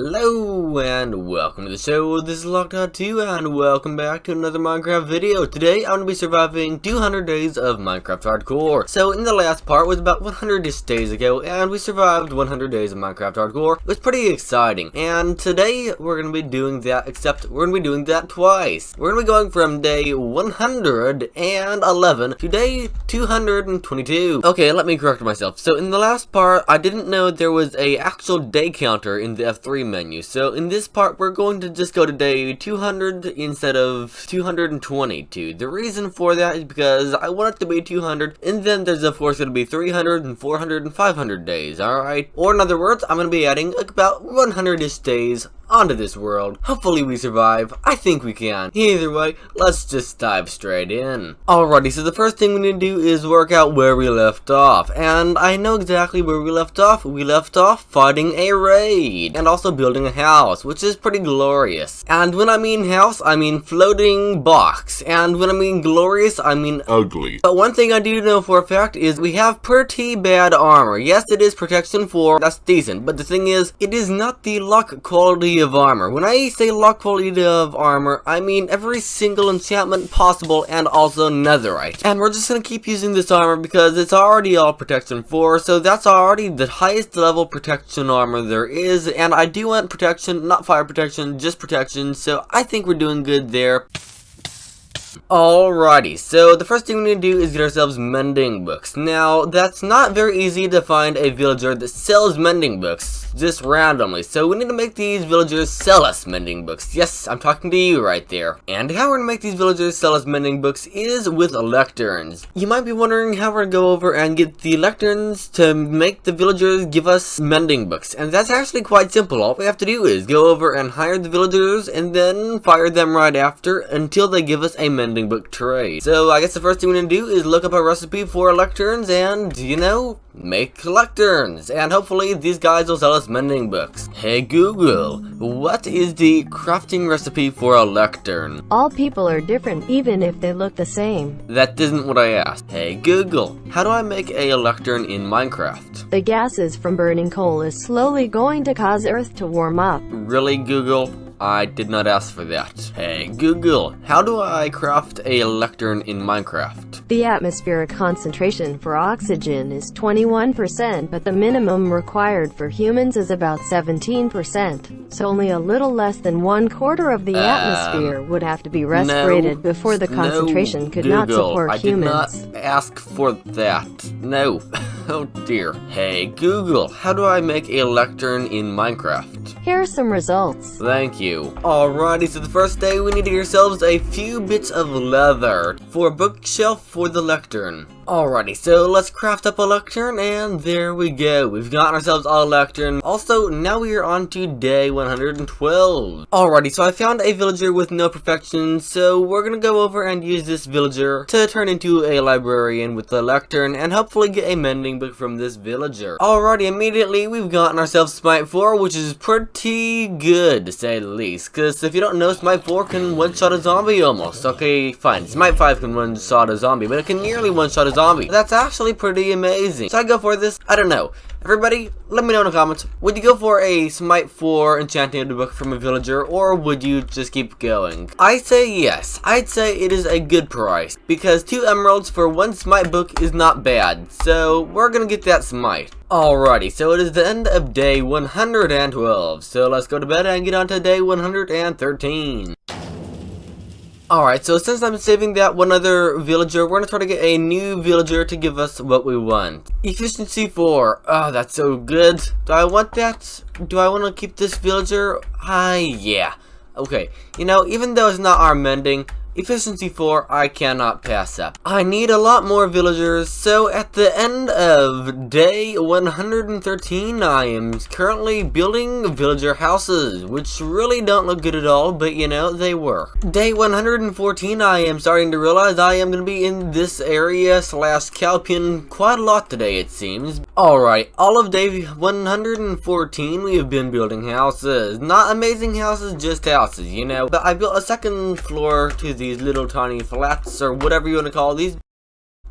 Hello and welcome to the show. This is Lectern and welcome back to another Minecraft video. Today I'm going to be surviving 200 days of Minecraft Hardcore. So in the last part was about 100-ish days ago and we survived 100 days of Minecraft Hardcore. It was pretty exciting, and today we're going to be doing that, except we're going to be doing that twice. We're going to be going from day 111 to day 222. Okay, let me correct myself. So in the last part I didn't know there was a actual day counter in the F3 menu. So in this part we're going to just go to day 200 instead of 222. The reason for that is because I want it to be 200, and then there's of course going to be 300 and 400 and 500 days, alright? Or in other words, I'm going to be adding about 100-ish days onto this world. Hopefully we survive. I think we can. Either way, let's just dive straight in. Alrighty, so the first thing we need to do is work out where we left off. And I know exactly where we left off. We left off fighting a raid and also building a house, which is pretty glorious. And when I mean house, I mean floating box. And when I mean glorious, I mean ugly. But one thing I do know for a fact is we have pretty bad armor. Yes, it is protection 4. That's decent. But the thing is, it is not the luck quality of armor. When I say luck quality of armor, I mean every single enchantment possible and also netherite. And we're just gonna keep using this armor because it's already all protection 4, so that's already the highest level protection armor there is, and I do want protection, not fire protection, just protection, so I think we're doing good there. Alrighty, so the first thing we need to do is get ourselves mending books. Now, that's not very easy to find a villager that sells mending books just randomly, so we need to make these villagers sell us mending books. Yes, I'm talking to you right there. And how we're going to make these villagers sell us mending books is with lecterns. You might be wondering how we're going to go over and get the lecterns to make the villagers give us mending books, and that's actually quite simple. All we have to do is go over and hire the villagers and then fire them right after until they give us a mending book trade. So I guess the first thing we need to do is look up a recipe for lecterns and, you know, make lecterns, and hopefully these guys will sell us mending books. Hey Google, what is the crafting recipe for a lectern? All people are different, even if they look the same. That isn't what I asked. Hey Google, how do I make a lectern in Minecraft? The gases from burning coal is slowly going to cause Earth to warm up. Really, Google? I did not ask for that. Hey Google, how do I craft a lectern in Minecraft? The atmospheric concentration for oxygen is 21%, but the minimum required for humans is about 17%. So only a little less than 1/4 of the atmosphere would have to be respirated before the concentration could not support humans. I did not ask for that. No. Oh dear. Hey Google, how do I make a lectern in Minecraft? Here are some results. Thank you. Alrighty, so the first day we need to get ourselves a few bits of leather for a bookshelf for the lectern. Alrighty, so let's craft up a lectern, and there we go. We've gotten ourselves a lectern. Also, now we are on to day 112. Alrighty, so I found a villager with no perfection, so we're gonna go over and use this villager to turn into a librarian with the lectern and hopefully get a mending book from this villager. Alrighty, immediately we've gotten ourselves Smite 4, which is pretty good to say the least, because if you don't know, Smite 4 can one-shot a zombie almost. Okay, fine. Smite 5 can one-shot a zombie, but it can nearly one-shot a zombie. That's actually pretty amazing. Should I go for this? I don't know. Everybody, let me know in the comments. Would you go for a Smite 4 enchanted book from a villager, or would you just keep going? I say yes. I'd say it is a good price, because 2 emeralds for 1 Smite book is not bad. So we're gonna get that Smite. Alrighty, so it is the end of day 112. So let's go to bed and get on to day 113. Alright, so since I'm saving that one other villager, we're going to try to get a new villager to give us what we want. Efficiency 4. Oh, that's so good. Do I want that? Do I want to keep this villager? Yeah. Okay, you know, even though it's not our mending, efficiency 4, I cannot pass up. I need a lot more villagers, so at the end of day 113, I am currently building villager houses, which really don't look good at all, but you know, they work. Day 114, I am starting to realize I am going to be in this area / Cowpin quite a lot today, it seems. Alright, all of day 114, we have been building houses. Not amazing houses, just houses, you know. But I built a second floor to these little tiny flats, or whatever you want to call these.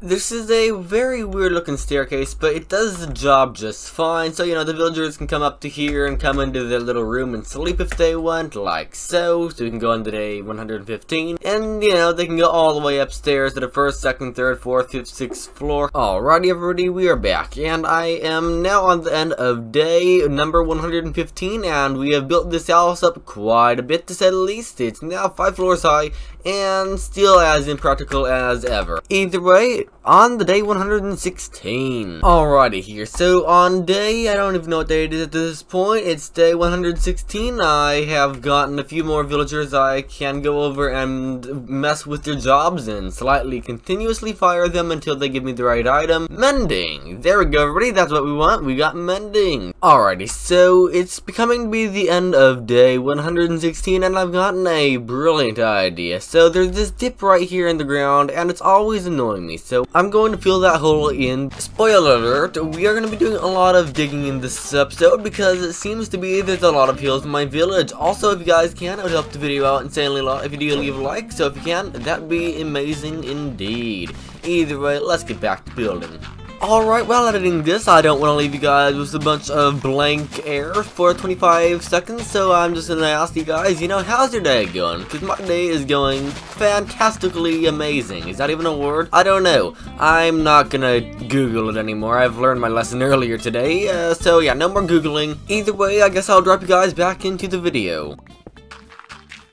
This is a very weird looking staircase, but it does the job just fine. So, you know, the villagers can come up to here and come into their little room and sleep if they want, like so. So we can go on to day 115. And, you know, they can go all the way upstairs to the first, second, third, fourth, fifth, sixth floor. Alrighty, everybody, we are back. And I am now on the end of day number 115. And we have built this house up quite a bit, to say the least. It's now 5 floors high and still as impractical as ever. Either way, on the day 116. Alrighty here, so on day, I don't even know what day it is at this point, it's day 116, I have gotten a few more villagers I can go over and mess with their jobs and slightly continuously fire them until they give me the right item. Mending! There we go, everybody, that's what we want, we got mending. Alrighty, so it's becoming to be the end of day 116 and I've gotten a brilliant idea. So there's this dip right here in the ground and it's always annoying me, so I'm going to fill that hole in. Spoiler alert, we are going to be doing a lot of digging in this episode because it seems to be there's a lot of hills in my village. Also, if you guys can, it would help the video out insanely a lot if you do leave a like, so if you can, that would be amazing indeed. Either way, let's get back to building. Alright, while editing this, I don't want to leave you guys with a bunch of blank air for 25 seconds, so I'm just going to ask you guys, you know, how's your day going? Because my day is going fantastically amazing. Is that even a word? I don't know. I'm not going to Google it anymore. I've learned my lesson earlier today, so yeah, no more Googling. Either way, I guess I'll drop you guys back into the video.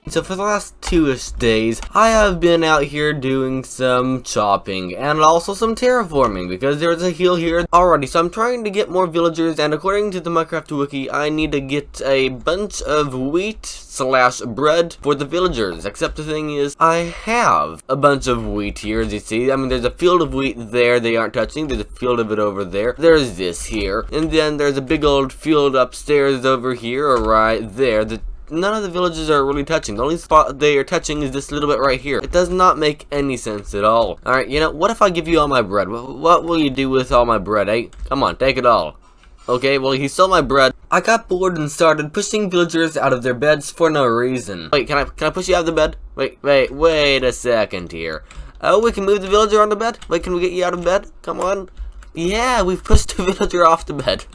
So for the last 2-ish days, I have been out here doing some chopping and also some terraforming because there's a hill here already. So I'm trying to get more villagers, and according to the Minecraft wiki, I need to get a bunch of wheat/bread for the villagers. Except the thing is, I have a bunch of wheat here, as you see. I mean, there's a field of wheat there they aren't touching. There's a field of it over there. There's this here. And then there's a big old field upstairs over here, or right there. None of the villages are really touching. The only spot they are touching is this little bit right here. It does not make any sense at all. Alright, you know, what if I give you all my bread? What will you do with all my bread, eh? Come on, take it all. Okay, well, he stole my bread. I got bored and started pushing villagers out of their beds for no reason. Wait, can I push you out of the bed? Wait a second here. Oh, we can move the villager on the bed? Wait, can we get you out of bed? Come on. Yeah, we've pushed the villager off the bed.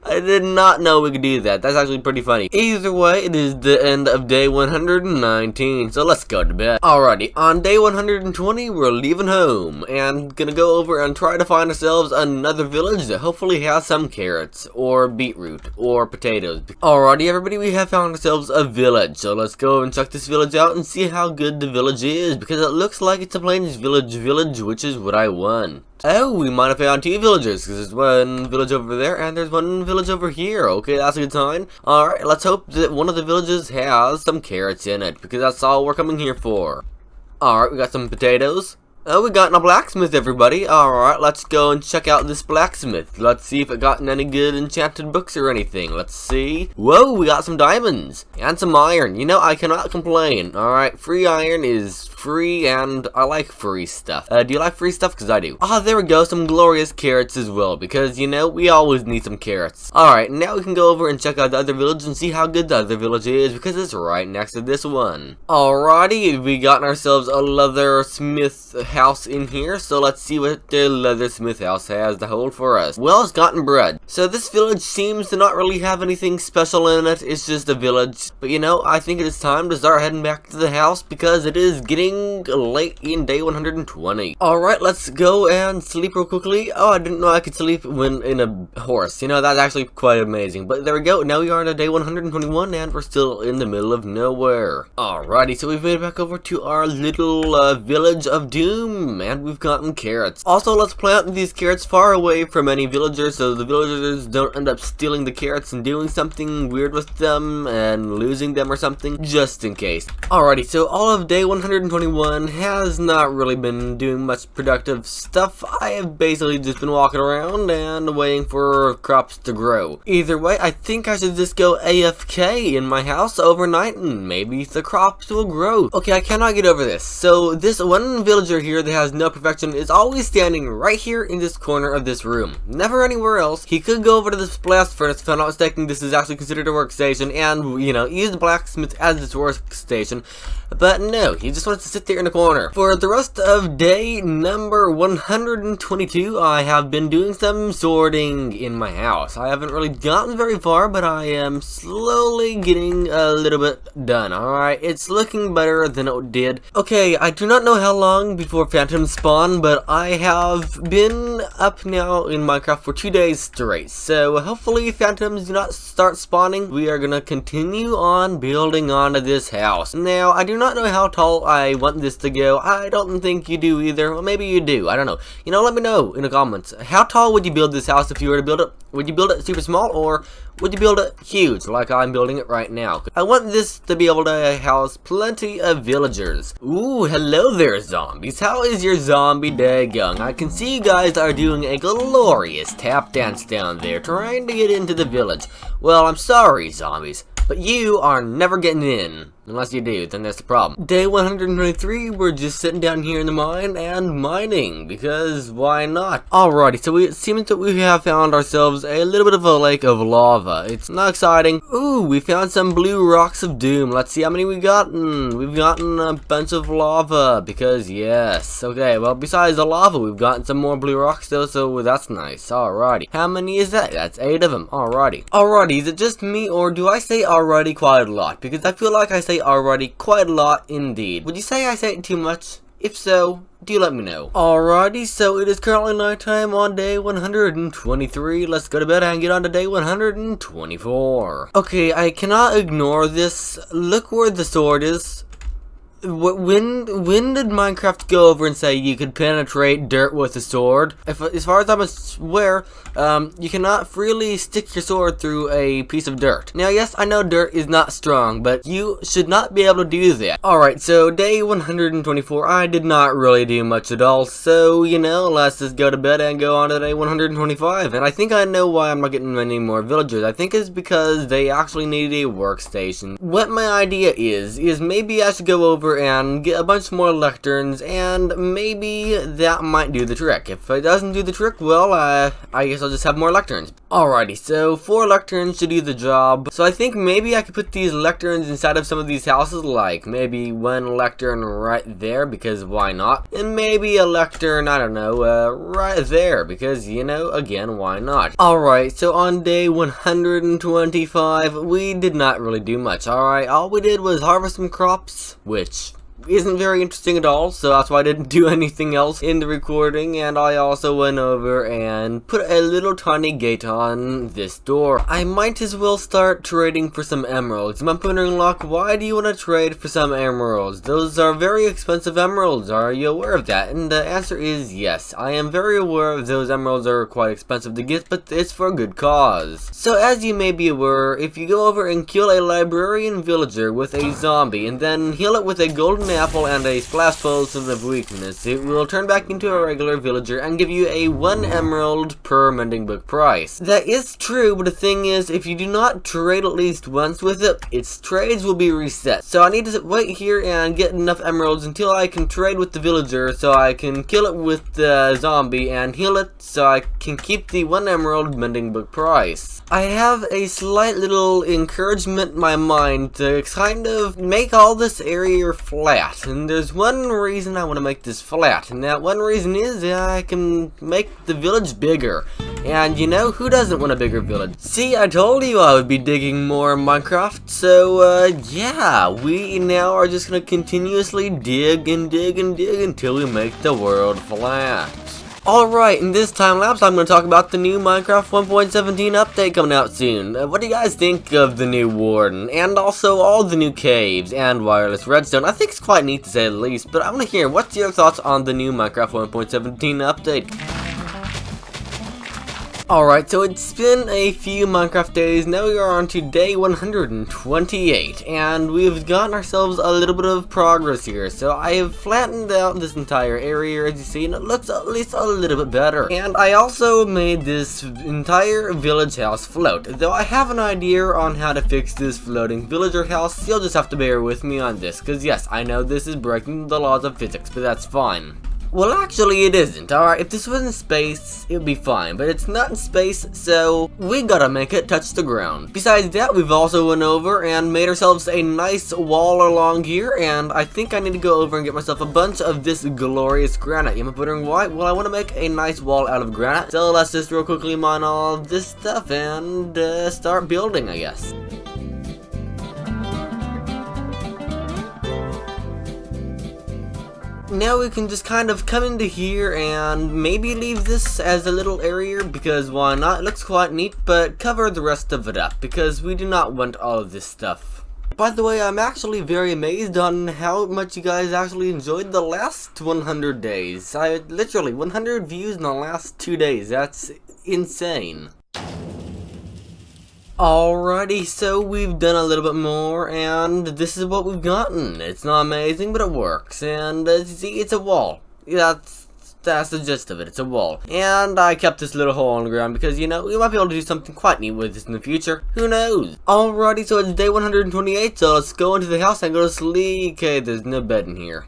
I did not know we could do that. That's actually pretty funny. Either way, it is the end of day 119, so let's go to bed. Alrighty, on day 120, we're leaving home, and gonna go over and try to find ourselves another village that hopefully has some carrots, or beetroot, or potatoes. Alrighty, everybody, we have found ourselves a village, so let's go and check this village out and see how good the village is, because it looks like it's a plains village, which is what I want. Oh, we might have found 2 villagers, because there's one village over there, and there's one village over here. Okay, that's a good sign. Alright, let's hope that one of the villages has some carrots in it, because that's all we're coming here for. Alright, we got some potatoes. Oh, we got a blacksmith, everybody. Alright, let's go and check out this blacksmith. Let's see if it got any good enchanted books or anything. Let's see. Whoa, we got some diamonds. And some iron. You know, I cannot complain. Alright, free iron is free, and I like free stuff. Do you like free stuff? Because I do. Ah, there we go. Some glorious carrots as well, because, you know, we always need some carrots. Alright, now we can go over and check out the other village and see how good the other village is, because it's right next to this one. Alrighty, we got ourselves a leathersmith house in here, so let's see what the leathersmith house has to hold for us. Well, it's gotten bread. So this village seems to not really have anything special in it. It's just a village. But, you know, I think it is time to start heading back to the house, because it is getting late in day 120. Alright, let's go and sleep real quickly. Oh, I didn't know I could sleep when in a horse. You know, that's actually quite amazing. But there we go. Now we are on day 121 and we're still in the middle of nowhere. Alrighty, so we've made it back over to our little village of doom, and we've gotten carrots. Also, let's plant these carrots far away from any villagers so the villagers don't end up stealing the carrots and doing something weird with them and losing them or something, just in case. Alrighty, so all of day 121 has not really been doing much productive stuff. I have basically just been walking around and waiting for crops to grow. Either way, I think I should just go AFK in my house overnight and maybe the crops will grow. Okay, I cannot get over this. So this one villager here that has no perfection is always standing right here in this corner of this room. Never anywhere else. He could go over to this blast furnace. If I'm not mistaken, this is actually considered a workstation, and, you know, use the blacksmith as this workstation. But no, he just wants to to sit there in the corner. For the rest of day number 122, I have been doing some sorting in my house. I haven't really gotten very far, but I am slowly getting a little bit done. Alright, it's looking better than it did. Okay, I do not know how long before phantoms spawn, but I have been up now in Minecraft for 2 days straight. So hopefully phantoms do not start spawning. We are gonna continue on building onto this house. Now, I do not know how tall I want this to go. I don't think you do either. Well, maybe you do. I don't know. You know, let me know in the comments. How tall would you build this house if you were to build it? Would you build it super small, or would you build it huge like I'm building it right now? I want this to be able to house plenty of villagers. Ooh, hello there, zombies. How is your zombie day going? I can see you guys are doing a glorious tap dance down there, trying to get into the village. Well, I'm sorry, zombies, but you are never getting in. Unless you do, then that's the problem. Day 123, we're just sitting down here in the mine and mining, because why not? Alrighty, so it seems that we have found ourselves a little bit of a lake of lava. It's not exciting. Ooh, we found some blue rocks of doom. Let's see how many we've gotten. We've gotten a bunch of lava, because yes. Okay, well, besides the lava, we've gotten some more blue rocks though, so that's nice. Alrighty. How many is that? That's 8 of them. Alrighty. Alrighty, is it just me, or do I say alrighty quite a lot? Because I feel like I say already quite a lot indeed. Would you say I say it too much? If so, do let me know. Alrighty, so it is currently nighttime on day 123. Let's go to bed and get on to day 124. Okay, I cannot ignore this. Look where the sword is. When did Minecraft go over and say you could penetrate dirt with a sword? As far as I'm aware, you cannot freely stick your sword through a piece of dirt. Now, yes, I know dirt is not strong, but you should not be able to do that. Alright, so day 124, I did not really do much at all, so, you know, let's just go to bed and go on to day 125. And I think I know why I'm not getting any more villagers. I think it's because they actually need a workstation. What my idea is maybe I should go over and get a bunch more lecterns, and maybe that might do the trick. If it doesn't do the trick, well, I guess I'll just have more lecterns. Alrighty, so 4 lecterns should do the job. So I think maybe I could put these lecterns inside of some of these houses, like maybe 1 lectern right there, because why not? And maybe a lectern, I don't know, right there, because, you know, again, why not? Alright, so on day 125, we did not really do much, alright? All we did was harvest some crops, which isn't very interesting at all, so that's why I didn't do anything else in the recording. And I also went over and put a little tiny gate on this door. I might as well start trading for some emeralds. You might be wondering, Locke, why do you want to trade for some emeralds? Those are very expensive emeralds. Are you aware of that? And the answer is yes. I am very aware of those emeralds are quite expensive to get, but it's for a good cause. So as you may be aware, if you go over and kill a librarian villager with a zombie and then heal it with a golden apple and a splash potion of weakness, it will turn back into a regular villager and give you a 1 emerald per mending book price. That is true, but the thing is, if you do not trade at least once with it, its trades will be reset. So I need to wait here and get enough emeralds until I can trade with the villager, so I can kill it with the zombie and heal it, so I can keep the 1 emerald mending book price. I have a slight little encouragement in my mind to kind of make all this area flat. And there's one reason I want to make this flat, and that one reason is that I can make the village bigger. And you know, who doesn't want a bigger village? See, I told you I would be digging more Minecraft, so yeah, we now are just gonna continuously dig and dig and dig until we make the world flat. Alright, in this time lapse, I'm going to talk about the new Minecraft 1.17 update coming out soon. What do you guys think of the new warden, and also all the new caves and wireless redstone? I think it's quite neat to say the least, but I want to hear what's your thoughts on the new Minecraft 1.17 update. Alright, so it's been a few Minecraft days. Now we are on to day 128, and we've gotten ourselves a little bit of progress here. So I have flattened out this entire area, as you see, and it looks at least a little bit better. And I also made this entire village house float. Though I have an idea on how to fix this floating villager house, you'll just have to bear with me on this, because yes, I know this is breaking the laws of physics, but that's fine. Well, actually, it isn't. Alright, if this was in space, it would be fine. But it's not in space, so we gotta make it touch the ground. Besides that, we've also went over and made ourselves a nice wall along here. And I think I need to go over and get myself a bunch of this glorious granite. You might be wondering why? Well, I want to make a nice wall out of granite. So let's just real quickly mine all of this stuff and start building, I guess. Now we can just kind of come into here and maybe leave this as a little area, because why not? It looks quite neat, but cover the rest of it up because we do not want all of this stuff. By the way, I'm actually very amazed on how much you guys actually enjoyed the last 100 days. I literally 100 views in the last 2 days. That's insane. Alrighty, so we've done a little bit more, and this is what we've gotten. It's not amazing, but it works, and see, it's a wall. That's the gist of it, it's a wall. And I kept this little hole on the ground because, you know, we might be able to do something quite neat with this in the future. Who knows? Alrighty, so it's day 128, so let's go into the house and go to sleep. Okay, there's no bed in here.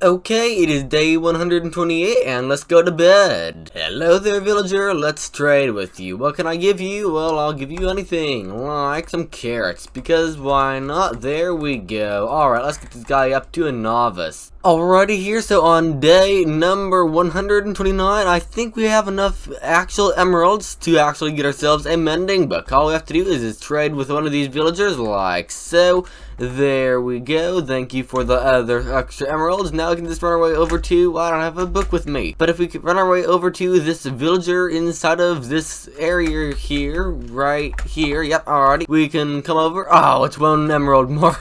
Okay, it is day 128 and let's go to bed. Hello there, villager. Let's trade with you. What can I give you? Well, I'll give you anything, like some carrots, because why not? There we go. Alright, let's get this guy up to a novice. Alrighty here, so on day number 129, I think we have enough actual emeralds to actually get ourselves a mending book. All we have to do is just trade with one of these villagers like so. There we go. Thank you for the other extra emeralds. Now we can just run our way over to, I don't have a book with me, but if we could run our way over to this villager inside of this area here, right here, yep, alrighty, we can come over. Oh, it's one emerald more.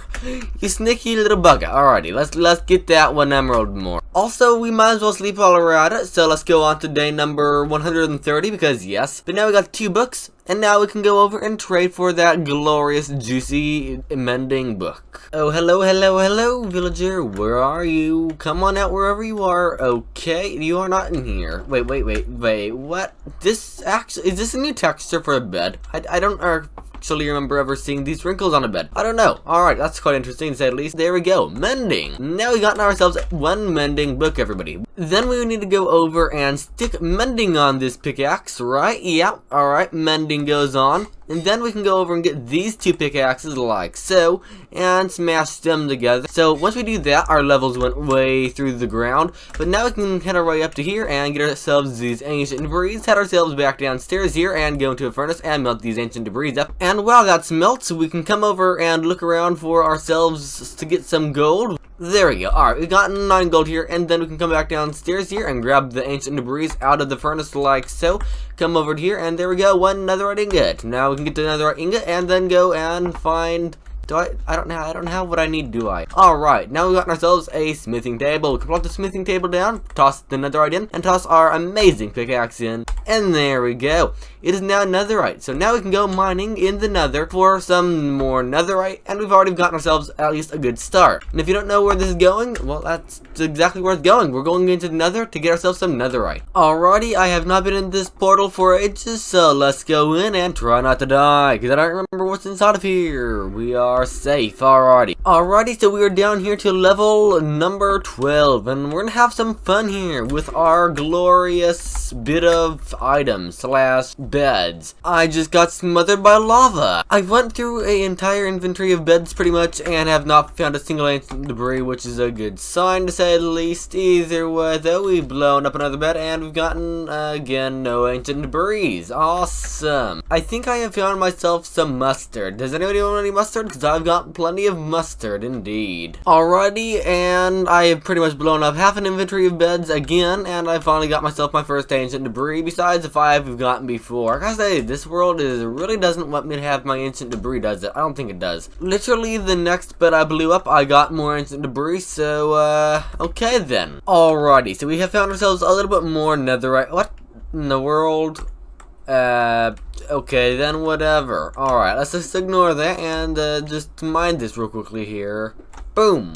You sneaky little bugger. Alrighty, let's get that one emerald more. Also, we might as well sleep while we're at it, so let's go on to day number 130, because yes, but now we got 2 books. And now we can go over and trade for that glorious, juicy, mending book. Oh, hello, villager. Where are you? Come on out wherever you are. Okay, you are not in here. Wait, what? This actually, is this a new texture for a bed? I don't actually remember ever seeing these wrinkles on a bed. I don't know. Alright, that's quite interesting to say at least. There we go. Mending. Now we got ourselves one mending book, everybody. Then we need to go over and stick mending on this pickaxe, right? Yep. Alright, mending goes on. And then we can go over and get these 2 pickaxes like so, and smash them together. So once we do that, our levels went way through the ground. But now we can head our way up to here and get ourselves these ancient debris, head ourselves back downstairs here and go into a furnace and melt these ancient debris up. And while that's melted, we can come over and look around for ourselves to get some gold. There we go. Alright, we got 9 gold here, and then we can come back downstairs here and grab the ancient debris out of the furnace like so. Come over here, and there we go, one netherite ingot. Now we can get the netherite ingot, and then go and find... I don't have what I need, do I? Alright, now we got ourselves a smithing table. We can plop the smithing table down, toss the netherite in, and toss our amazing pickaxe in. And there we go. It is now netherite. So now we can go mining in the nether for some more netherite, and we've already gotten ourselves at least a good start. And if you don't know where this is going, well, that's exactly where it's going. We're going into the nether to get ourselves some netherite. Alrighty, I have not been in this portal for ages, so let's go in and try not to die, because I don't remember what's inside of here. We are safe. Alrighty, so we are down here to level number 12, and we're gonna have some fun here with our glorious bit of items slash beds. I just got smothered by lava. I went through an entire inventory of beds pretty much and have not found a single ancient debris, which is a good sign to say the least. Either way though, we've blown up another bed and we've gotten again no ancient debris. Awesome. I think I have found myself some mustard. Does anybody want any mustard? Because I've got plenty of mustard indeed. Alrighty, and I have pretty much blown up half an inventory of beds again, and I finally got myself my first ancient debris besides the 5 we've gotten before. I gotta say, this world really doesn't want me to have my ancient debris, does it? I don't think it does. Literally, the next bed I blew up, I got more ancient debris, so, okay then. Alrighty, so we have found ourselves a little bit more netherite. What in the world? Okay, then whatever. Alright, let's just ignore that and, just mine this real quickly here. Boom!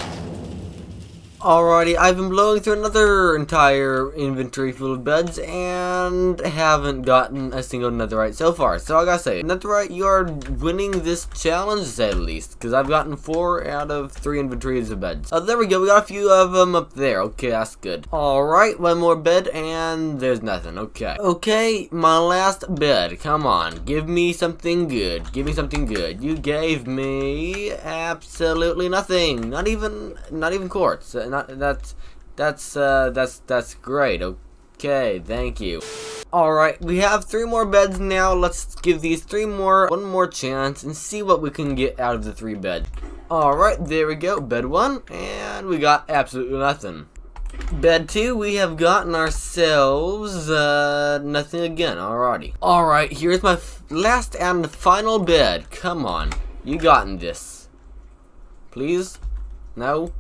Alright, so we have found ourselves a little bit more netherite. What in the world? Okay, then whatever. Alright, let's just ignore that and, just mine this real quickly here. Boom! Alright, let's just ignore that and, just mine this real quickly here. Boom! Alrighty, I've been blowing through another entire inventory full of beds and haven't gotten a single netherite so far. So I gotta say, netherite, you are winning this challenge at least, because I've gotten 4 out of 3 inventories of beds. Oh, there we go, we got a few of them up there. Okay, that's good. Alright, one more bed and there's nothing. Okay. Okay, my last bed. Come on, give me something good. Give me something good. You gave me absolutely nothing. Not even quartz. That's great. Okay, thank you. Alright, we have 3 more beds now. Let's give these 3 more one more chance and see what we can get out of the 3 beds. Alright, there we go. Bed 1, and we got absolutely nothing. Bed 2, we have gotten ourselves nothing again. Alrighty. Alright, here's my last and final bed. Come on, you gotten this. Please? No?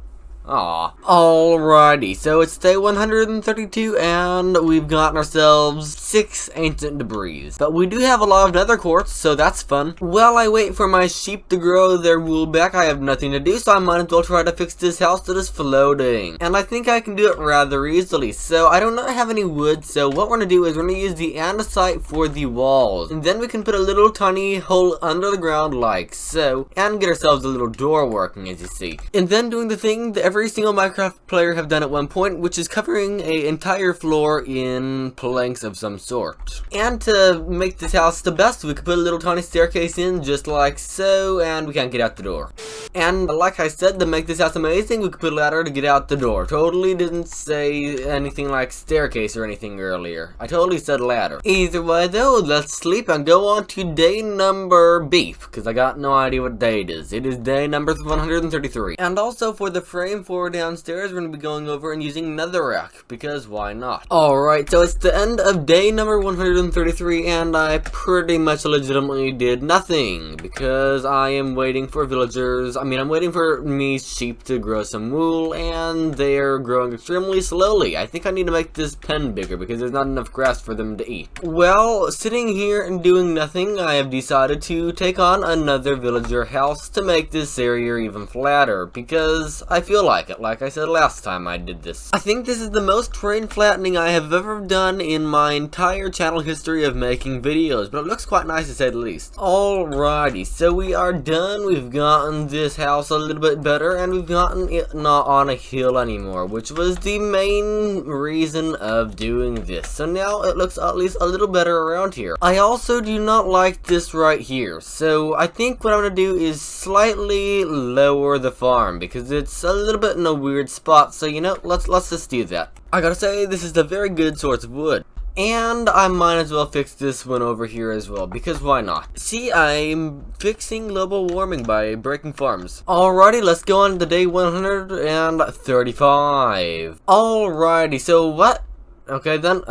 Aw. Alrighty, so it's day 132 and we've gotten ourselves 6 ancient debris. But we do have a lot of nether quartz, so that's fun. While I wait for my sheep to grow their wool back, I have nothing to do, so I might as well try to fix this house that is floating. And I think I can do it rather easily. So I do not have any wood, so what we're gonna do is we're gonna use the andesite for the walls. And then we can put a little tiny hole under the ground like so, and get ourselves a little door working, as you see. And then doing the thing that every single Minecraft player have done at one point, which is covering an entire floor in planks of some sort. And to make this house the best, we could put a little tiny staircase in just like so, and we can't get out the door. And like I said, to make this house amazing, we could put a ladder to get out the door. Totally didn't say anything like staircase or anything earlier. I totally said ladder. Either way though, let's sleep and go on to day number beef, because I got no idea what day it is. It is day number 133. And also for the frame for downstairs, we're going to be going over and using netherrack, because why not? Alright, so it's the end of day number 133, and I pretty much legitimately did nothing, because I am waiting for villagers. I'm waiting for me sheep to grow some wool, and they're growing extremely slowly. I think I need to make this pen bigger, because there's not enough grass for them to eat. Well, sitting here and doing nothing, I have decided to take on another villager house to make this area even flatter, because I feel like it. Like I said last time I did this. I think this is the most terrain flattening I have ever done in my entire channel history of making videos, but it looks quite nice to say the least. Alrighty, so we are done. We've gotten this house a little bit better, and we've gotten it not on a hill anymore, which was the main reason of doing this. So now it looks at least a little better around here. I also do not like this right here, so I think what I'm gonna do is slightly lower the farm, because it's a little bit in a weird spot, so you know, let's just do that. I gotta say, this is a very good source of wood. And I might as well fix this one over here as well, because why not? See, I'm fixing global warming by breaking farms. Alrighty, let's go on to day 135. Alrighty, so what? Okay then,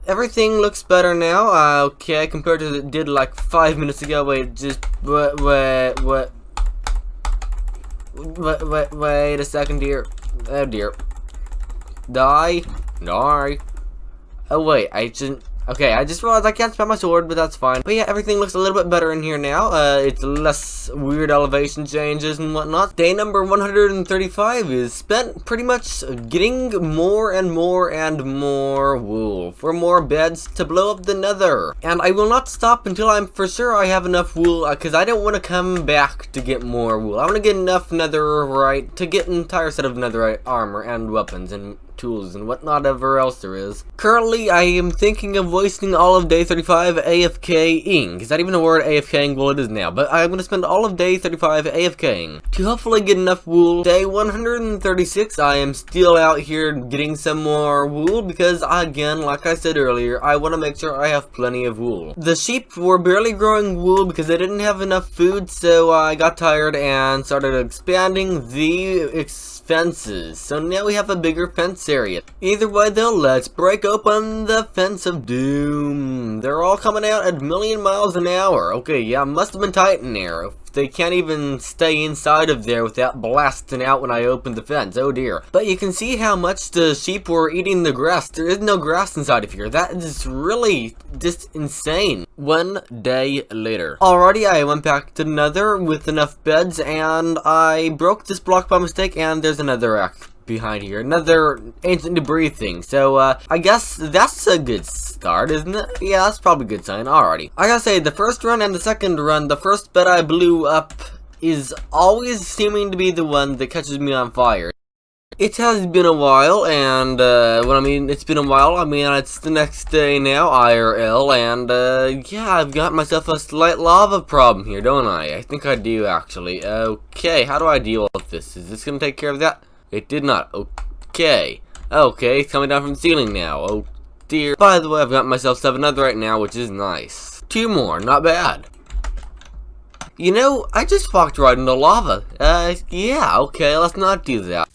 everything looks better now, okay, compared to it did like 5 minutes ago. Wait, just, wait a second here. Oh dear. Die. Oh wait, I shouldn't. Okay, I just realized I can't spam my sword, but that's fine. But yeah, everything looks a little bit better in here now. It's less weird elevation changes and whatnot. Day number 135 is spent pretty much getting more and more and more wool for more beds to blow up the nether. And I will not stop until I'm for sure I have enough wool, because I don't want to come back to get more wool. I want to get enough netherite to get an entire set of netherite armor and weapons and tools and whatnot ever else there is. Currently, I am thinking of wasting all of day 35 AFKing. Is that even a word, AFKing? Well, it is now. But I'm going to spend all of day 35 AFKing to hopefully get enough wool. Day 136, I am still out here getting some more wool because, again, like I said earlier, I want to make sure I have plenty of wool. The sheep were barely growing wool because they didn't have enough food, so I got tired and started expanding the fences. So now we have a bigger fence area. Either way though, let's break open the fence of doom. They're all coming out at a million miles an hour. Okay, yeah, must have been tight in there. They can't even stay inside of there without blasting out when I opened the fence. Oh dear. But you can see how much the sheep were eating the grass. There is no grass inside of here. That is really just insane. 1 day later. Already I went back to the nether with enough beds and I broke this block by mistake and there's another rack. behind here. Another ancient debris thing. So, I guess that's a good start, isn't it? Yeah, that's probably a good sign. Alrighty. I gotta say, the first run and the second run, the first bed I blew up is always seeming to be the one that catches me on fire. It has been a while, and, when I mean it's been a while, I mean it's the next day now, IRL, and, yeah, I've got myself a slight lava problem here, don't I? I think I do, actually. Okay, how do I deal with this? Is this gonna take care of that? It did not. Okay. Okay, it's coming down from the ceiling now. Oh, dear. By the way, I've got myself 7 netherite now, which is nice. 2 more, not bad. You know, I just walked right into lava. Yeah, okay, let's not do that.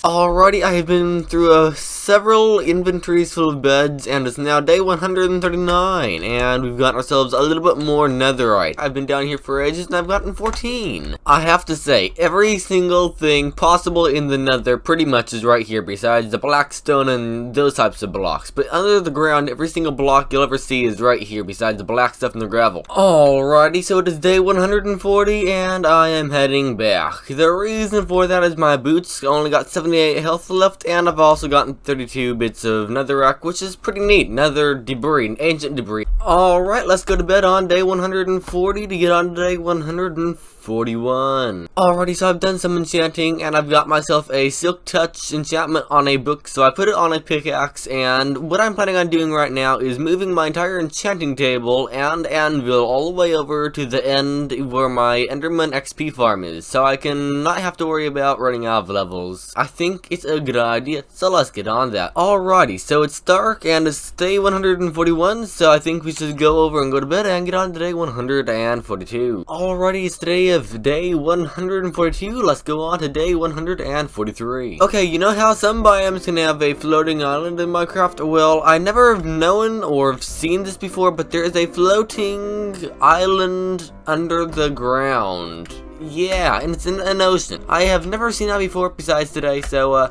Alrighty, I have been through several inventories full of beds, and it's now day 139, and we've gotten ourselves a little bit more netherite. I've been down here for ages, and I've gotten 14. I have to say, every single thing possible in the nether pretty much is right here, besides the black stone and those types of blocks. But under the ground, every single block you'll ever see is right here, besides the black stuff and the gravel. Alrighty, so it is day 140, and I am heading back. The reason for that is my boots only got 78 health left, and I've also gotten 32 bits of netherrack, which is pretty neat. Nether debris, ancient debris. Alright, let's go to bed on day 140 to get on to day 141. Alrighty, so I've done some enchanting, and I've got myself a silk touch enchantment on a book, so I put it on a pickaxe, and what I'm planning on doing right now is moving my entire enchanting table and anvil all the way over to the end where my Enderman XP farm is, so I can not have to worry about running out of levels. I think it's a good idea, so let's get on that. Alrighty, so it's dark and it's day 141, so I think we should go over and go to bed and get on to day 142. Alrighty, it's today of day 142, let's go on to day 143. Okay, you know how some biomes can have a floating island in Minecraft? Well, I never have known or have seen this before, but there is a floating island under the ground. Yeah, and it's in an ocean. I have never seen that before besides today, so,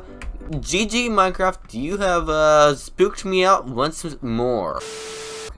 GG Minecraft, you have, spooked me out once more.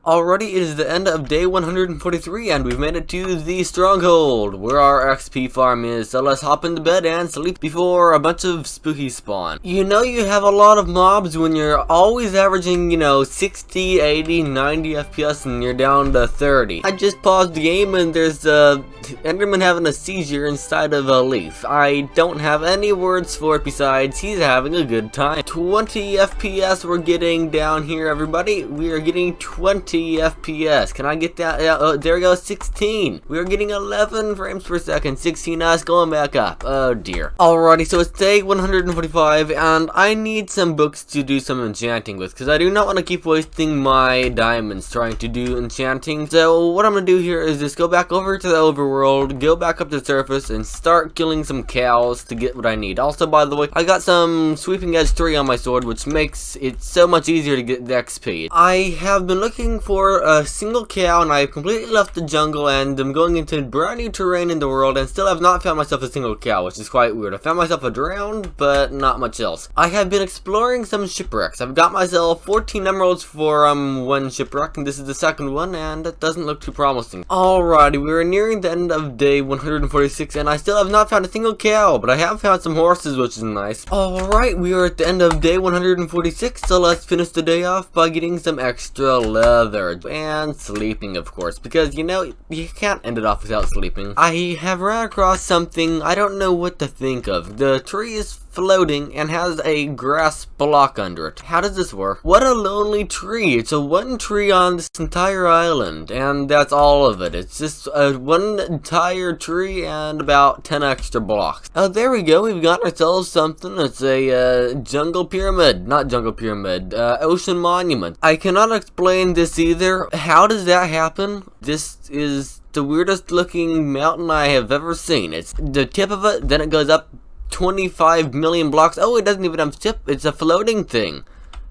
Already, it is the end of day 143, and we've made it to the stronghold, where our XP farm is, so let's hop into bed and sleep before a bunch of spookies spawn. You know you have a lot of mobs when you're always averaging, you know, 60, 80, 90 FPS, and you're down to 30. I just paused the game, and there's Enderman having a seizure inside of a leaf. I don't have any words for it besides he's having a good time. 20 FPS we're getting down here, everybody. We are getting 20 FPS. Can I get that? Oh, there we go, 16. We are getting 11 frames per second. 16, now it's going back up. Oh dear. Alrighty, so it's day 145, and I need some books to do some enchanting with, because I do not want to keep wasting my diamonds trying to do enchanting. So what I'm going to do here is just go back over to the overworld, go back up to the surface, and start killing some cows to get what I need. Also, by the way, I got some sweeping edge 3 on my sword, which makes it so much easier to get the XP. I have been looking for a single cow, and I've completely left the jungle, and I'm going into brand new terrain in the world, and still have not found myself a single cow, which is quite weird. I found myself a drowned, but not much else. I have been exploring some shipwrecks. I've got myself 14 emeralds for one shipwreck, and this is the second one, and it doesn't look too promising. Alrighty, we are nearing the end of day 146, and I still have not found a single cow, but I have found some horses, which is nice. Alright, we are at the end of day 146, so let's finish the day off by getting some extra leather. And sleeping, of course, because, you know, you can't end it off without sleeping. I have ran across something I don't know what to think of. The tree is floating and has a grass block under it. How does this work? What a lonely tree. It's a one tree on this entire island, and that's all of it. It's just one entire tree and about 10 extra blocks. Oh, there we go. We've got ourselves something. It's a jungle pyramid. Not jungle pyramid. Ocean monument. I cannot explain this either. How does that happen? This is the weirdest looking mountain I have ever seen. It's the tip of it, then it goes up 25 million blocks. Oh, it doesn't even have a tip. It's a floating thing.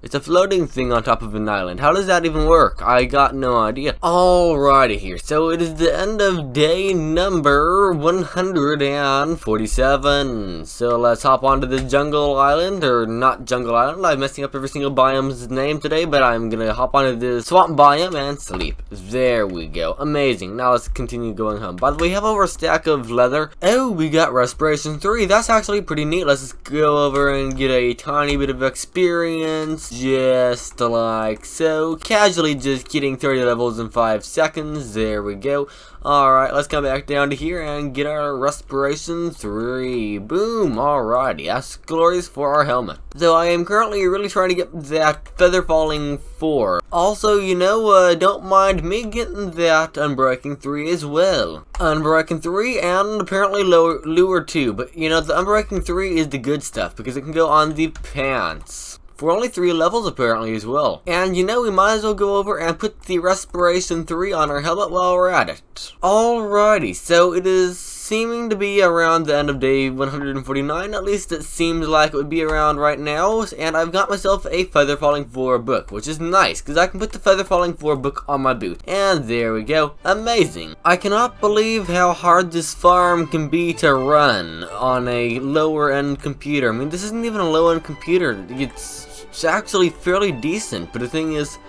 It's a floating thing on top of an island. How does that even work? I got no idea. Alrighty here. So it is the end of day number 147. So let's hop onto the jungle island, or not jungle island. I'm messing up every single biome's name today, but I'm gonna hop onto the swamp biome and sleep. There we go. Amazing. Now let's continue going home. By the way, we have over a stack of leather. Oh, we got respiration 3. That's actually pretty neat. Let's just go over and get a tiny bit of experience. Just like so, casually just getting 30 levels in 5 seconds. There we go. Alright, let's come back down to here and get our respiration 3. Boom. Alrighty, that's glorious for our helmet. So I am currently really trying to get that feather falling 4. Also, you know, don't mind me getting that unbreaking 3 as well. Unbreaking 3 and apparently lure 2. But you know, the unbreaking 3 is the good stuff because it can go on the pants. For only 3 levels apparently as well. And you know, we might as well go over and put the respiration 3 on our helmet while we're at it. Alrighty, so it is seeming to be around the end of day 149, at least it seems like it would be around right now, and I've got myself a Feather Falling 4 book, which is nice, because I can put the Feather Falling 4 book on my boot, and there we go. Amazing. I cannot believe how hard this farm can be to run on a lower end computer. I mean, this isn't even a low end computer, it's actually fairly decent, but the thing is,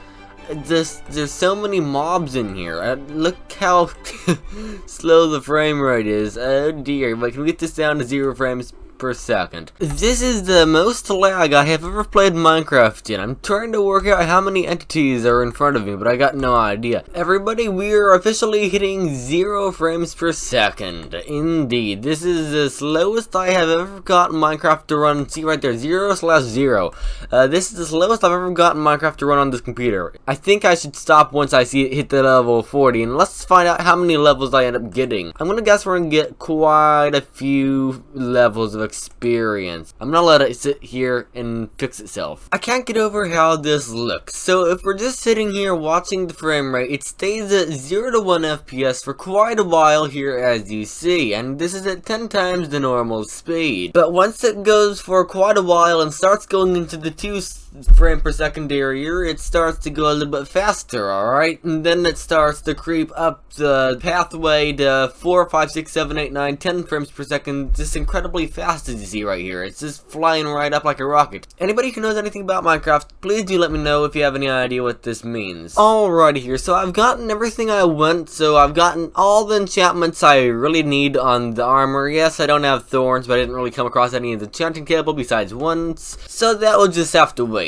there's so many mobs in here. Look how slow the frame rate is. Oh dear, but can we get this down to 0 frames per second? This is the most lag I have ever played Minecraft in. I'm trying to work out how many entities are in front of me, but I got no idea. Everybody, we are officially hitting 0 frames per second. Indeed, this is the slowest I have ever gotten Minecraft to run. See right there, 0/0. This is the slowest I've ever gotten Minecraft to run on this computer. I think I should stop once I see it hit the level 40, and let's find out how many levels I end up getting. I'm gonna guess we're gonna get quite a few levels of experience. I'm gonna let it sit here and fix itself. I can't get over how this looks. So if we're just sitting here watching the frame rate, it stays at 0 to 1 FPS for quite a while here, as you see, and this is at 10 times the normal speed. But once it goes for quite a while and starts going into the 2 frame per second area, it starts to go a little bit faster, alright? And then it starts to creep up the pathway to 4, 5, 6, 7, 8, 9, 10 frames per second, just incredibly fast, as you see right here. It's just flying right up like a rocket. Anybody who knows anything about Minecraft, please do let me know if you have any idea what this means. Alrighty here, so I've gotten everything I want, so I've gotten all the enchantments I really need on the armor. Yes, I don't have thorns, but I didn't really come across any of the enchanting table besides once, so that will just have to wait.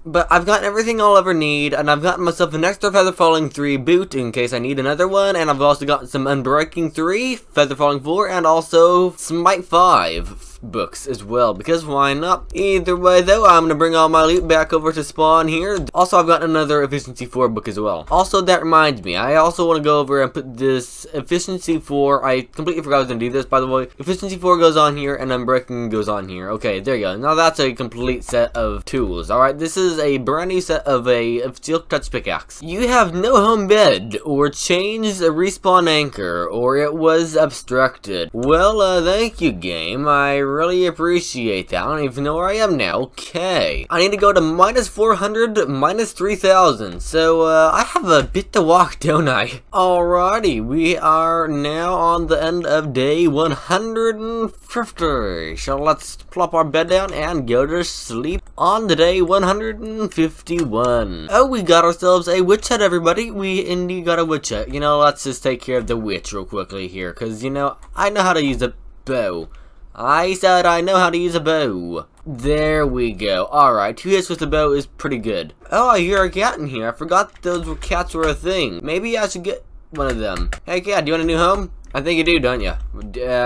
But I've gotten everything I'll ever need, and I've gotten myself an extra Feather Falling 3 boot in case I need another one, and I've also gotten some Unbreaking 3, Feather Falling 4, and also Smite 5 books as well, because why not? Either way though, I'm gonna bring all my loot back over to spawn here. Also, I've got another Efficiency 4 book as well. Also, that reminds me, I also want to go over and put this Efficiency 4, I completely forgot I was gonna do this, by the way. Efficiency 4 goes on here, and Unbreaking goes on here. Okay, there you go. Now that's a complete set of tools. Alright, this is a brand new set of a Steel Touch pickaxe. You have no home bed, or changed a respawn anchor, or it was obstructed. Well, thank you, game. I really appreciate that. I don't even know where I am now. Okay. I need to go to -400, -3000. So, I have a bit to walk, don't I? Alrighty, we are now on the end of day 150. So let's plop our bed down and go to sleep on the day 151. Oh, we got ourselves a witch hut, everybody. We indeed got a witch hut. You know, let's just take care of the witch real quickly here, because, you know, I know how to use a bow. I said I know how to use a bow. There we go. Alright, 2 hits with the bow is pretty good. Oh, I hear a cat in here. I forgot those cats were a thing. Maybe I should get one of them. Hey cat, do you want a new home? I think you do, don't you?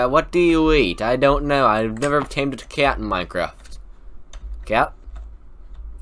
What do you eat? I don't know. I've never tamed a cat in Minecraft. Cat?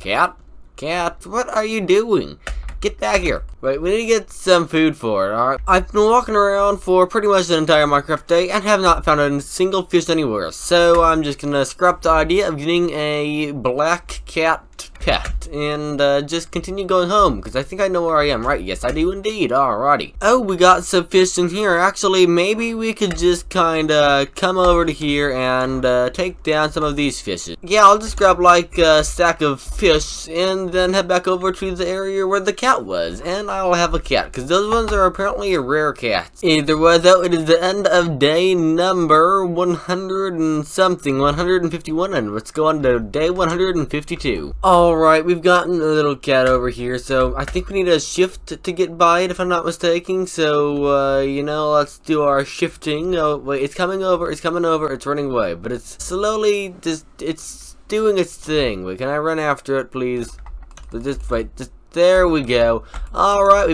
Cat? Cat? What are you doing? Get back here. Wait, we need to get some food for it, alright? I've been walking around for pretty much the entire Minecraft day and have not found a single fish anywhere. So I'm just gonna scrap the idea of getting a black cat pet and just continue going home, because I think I know where I am, right? Yes, I do indeed. Alrighty. Oh, we got some fish in here. Actually, maybe we could just kinda come over to here and take down some of these fishes. Yeah, I'll just grab like a stack of fish and then head back over to the area where the cat was, and I'll have a cat, because those ones are apparently rare cats. Either way though, it is the end of day number 100 and something, 151, and let's go on to day 152. Alright, we've gotten a little cat over here, so I think we need a shift to get by it if I'm not mistaken, so you know, let's do our shifting. Oh wait, it's coming over, it's running away, but it's slowly just, it's doing its thing. Wait, can I run after it, please? Just wait, just there we go. Alright,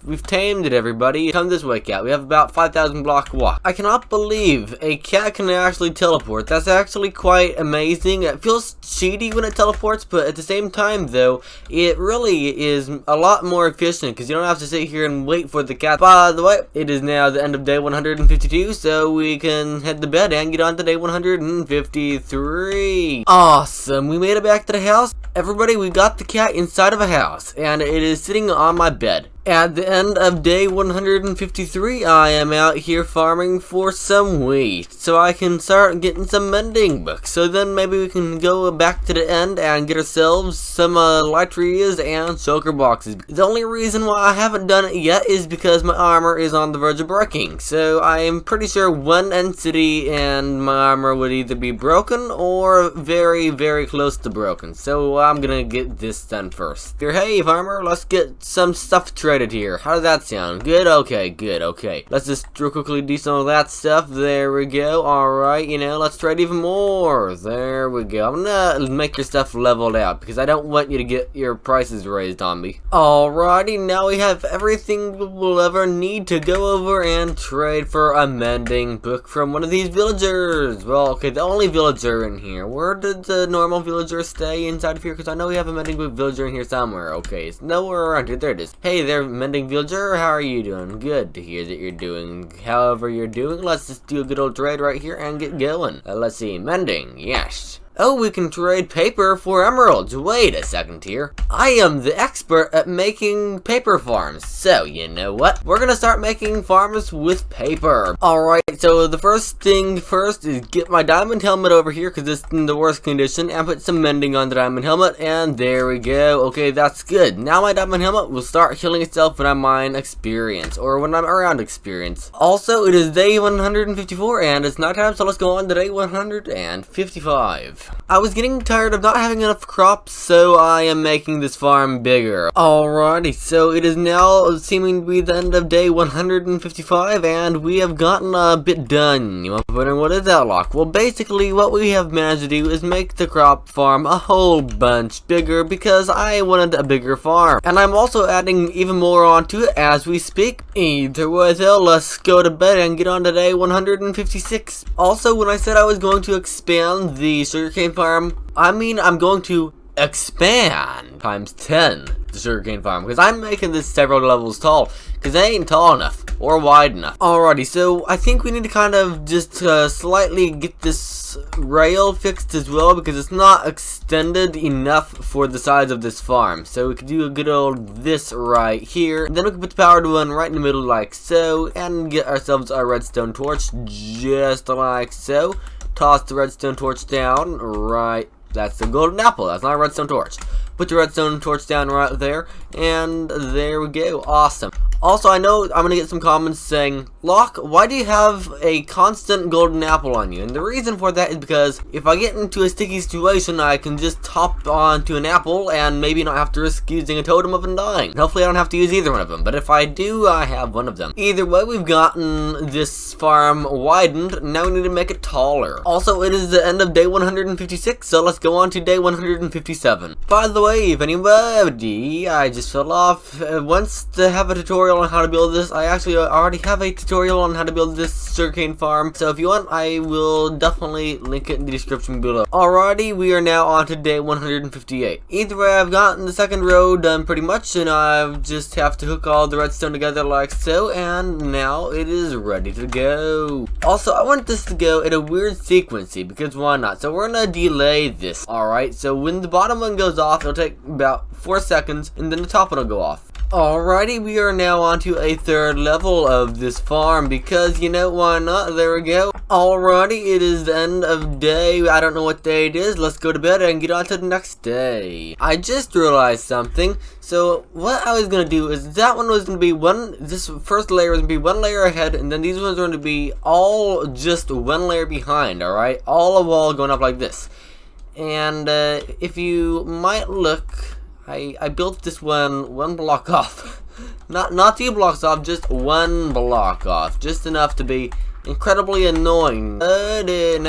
we've tamed it, everybody. Come this way, cat. We have about 5,000 block walk. I cannot believe a cat can actually teleport. That's actually quite amazing. It feels cheaty when it teleports, but at the same time, though, it really is a lot more efficient, because you don't have to sit here and wait for the cat. By the way, it is now the end of day 152, so we can head to bed and get on to day 153. Awesome. We made it back to the house. Everybody, we got the cat inside of a house, and it is sitting on my bed. At the end of day 153, I am out here farming for some wheat, so I can start getting some mending books. So then maybe we can go back to the end and get ourselves some litrias and choker boxes. The only reason why I haven't done it yet is because my armor is on the verge of breaking. So I am pretty sure one entity and my armor would either be broken or very, very close to broken. So I'm gonna get this done first. Hey, farmer, let's get some stuff traded here. How does that sound? Good? Okay, good, okay. Let's just real quickly do some of that stuff. There we go. Alright, you know, let's trade even more. There we go. I'm gonna make your stuff leveled out, because I don't want you to get your prices raised on me. Alrighty, now we have everything we'll ever need to go over and trade for a mending book from one of these villagers. Well, okay, the only villager in here. Where did the normal villager stay inside of here? Because I know we have a mending book villager in here somewhere. Okay, it's nowhere around here. There it is. Hey there, mending villager, how are you doing? Good to hear that you're doing however you're doing. Let's just do a good old trade right here and get going. Let's see, mending, yes. Oh, we can trade paper for emeralds. Wait a second here. I am the expert at making paper farms. So, you know what? We're gonna start making farms with paper. Alright, so the first thing first is get my diamond helmet over here, because it's in the worst condition, and put some mending on the diamond helmet, and there we go. Okay, that's good. Now my diamond helmet will start healing itself when I mine experience, or when I'm around experience. Also, it is day 154, and it's nighttime, so let's go on to day 155. I was getting tired of not having enough crops, so I am making this farm bigger. Alrighty, so it is now seeming to be the end of day 155, and we have gotten a bit done. You might be wondering, what is that, Locke? Well, basically, what we have managed to do is make the crop farm a whole bunch bigger, because I wanted a bigger farm. And I'm also adding even more onto it as we speak. Either way, though, let's go to bed and get on to day 156. Also, when I said I was going to expand the sugarcane farm, I mean I'm going to expand times 10 the sugarcane farm, because I'm making this several levels tall, because they ain't tall enough or wide enough. Alrighty, so I think we need to kind of just slightly get this rail fixed as well, because it's not extended enough for the size of this farm. So we could do a good old this right here, and then we can put the powered one right in the middle like so, and get ourselves our redstone torch just like so. Toss the redstone torch down, right, that's the golden apple, that's not a redstone torch. Put the redstone torch down right there, and there we go, awesome. Also, I know I'm gonna get some comments saying, Locke, why do you have a constant golden apple on you? And the reason for that is because if I get into a sticky situation, I can just hop onto an apple and maybe not have to risk using a totem of and dying. Hopefully I don't have to use either one of them, but if I do, I have one of them. Either way, we've gotten this farm widened, now we need to make it taller. Also, it is the end of day 156, so let's go on to day 157. By the way, if anybody, I just fell off, wants to have a tutorial tutorial on how to build this. I actually already have a tutorial on how to build this sugarcane farm, so if you want, I will definitely link it in the description below. Alrighty, we are now on to day 158. Either way, I've gotten the second row done pretty much, and I just have to hook all the redstone together like so, and now it is ready to go. Also, I want this to go in a weird sequency, because why not? So we're gonna delay this, alright? So when the bottom one goes off, it'll take about 4 seconds, and then the top one will go off. Alrighty, we are now on to a third level of this farm, because, you know, why not? There we go. Alrighty, it is the end of day. I don't know what day it is. Let's go to bed and get on to the next day. I just realized something. So, what I was going to do is that one was going to be this first layer was going to be one layer ahead, and then these ones are going to be all just one layer behind, alright? All a wall going up like this. And, if you might look, I built this one block off. not 2 blocks off, just 1 block off. Just enough to be incredibly annoying. Alrighty,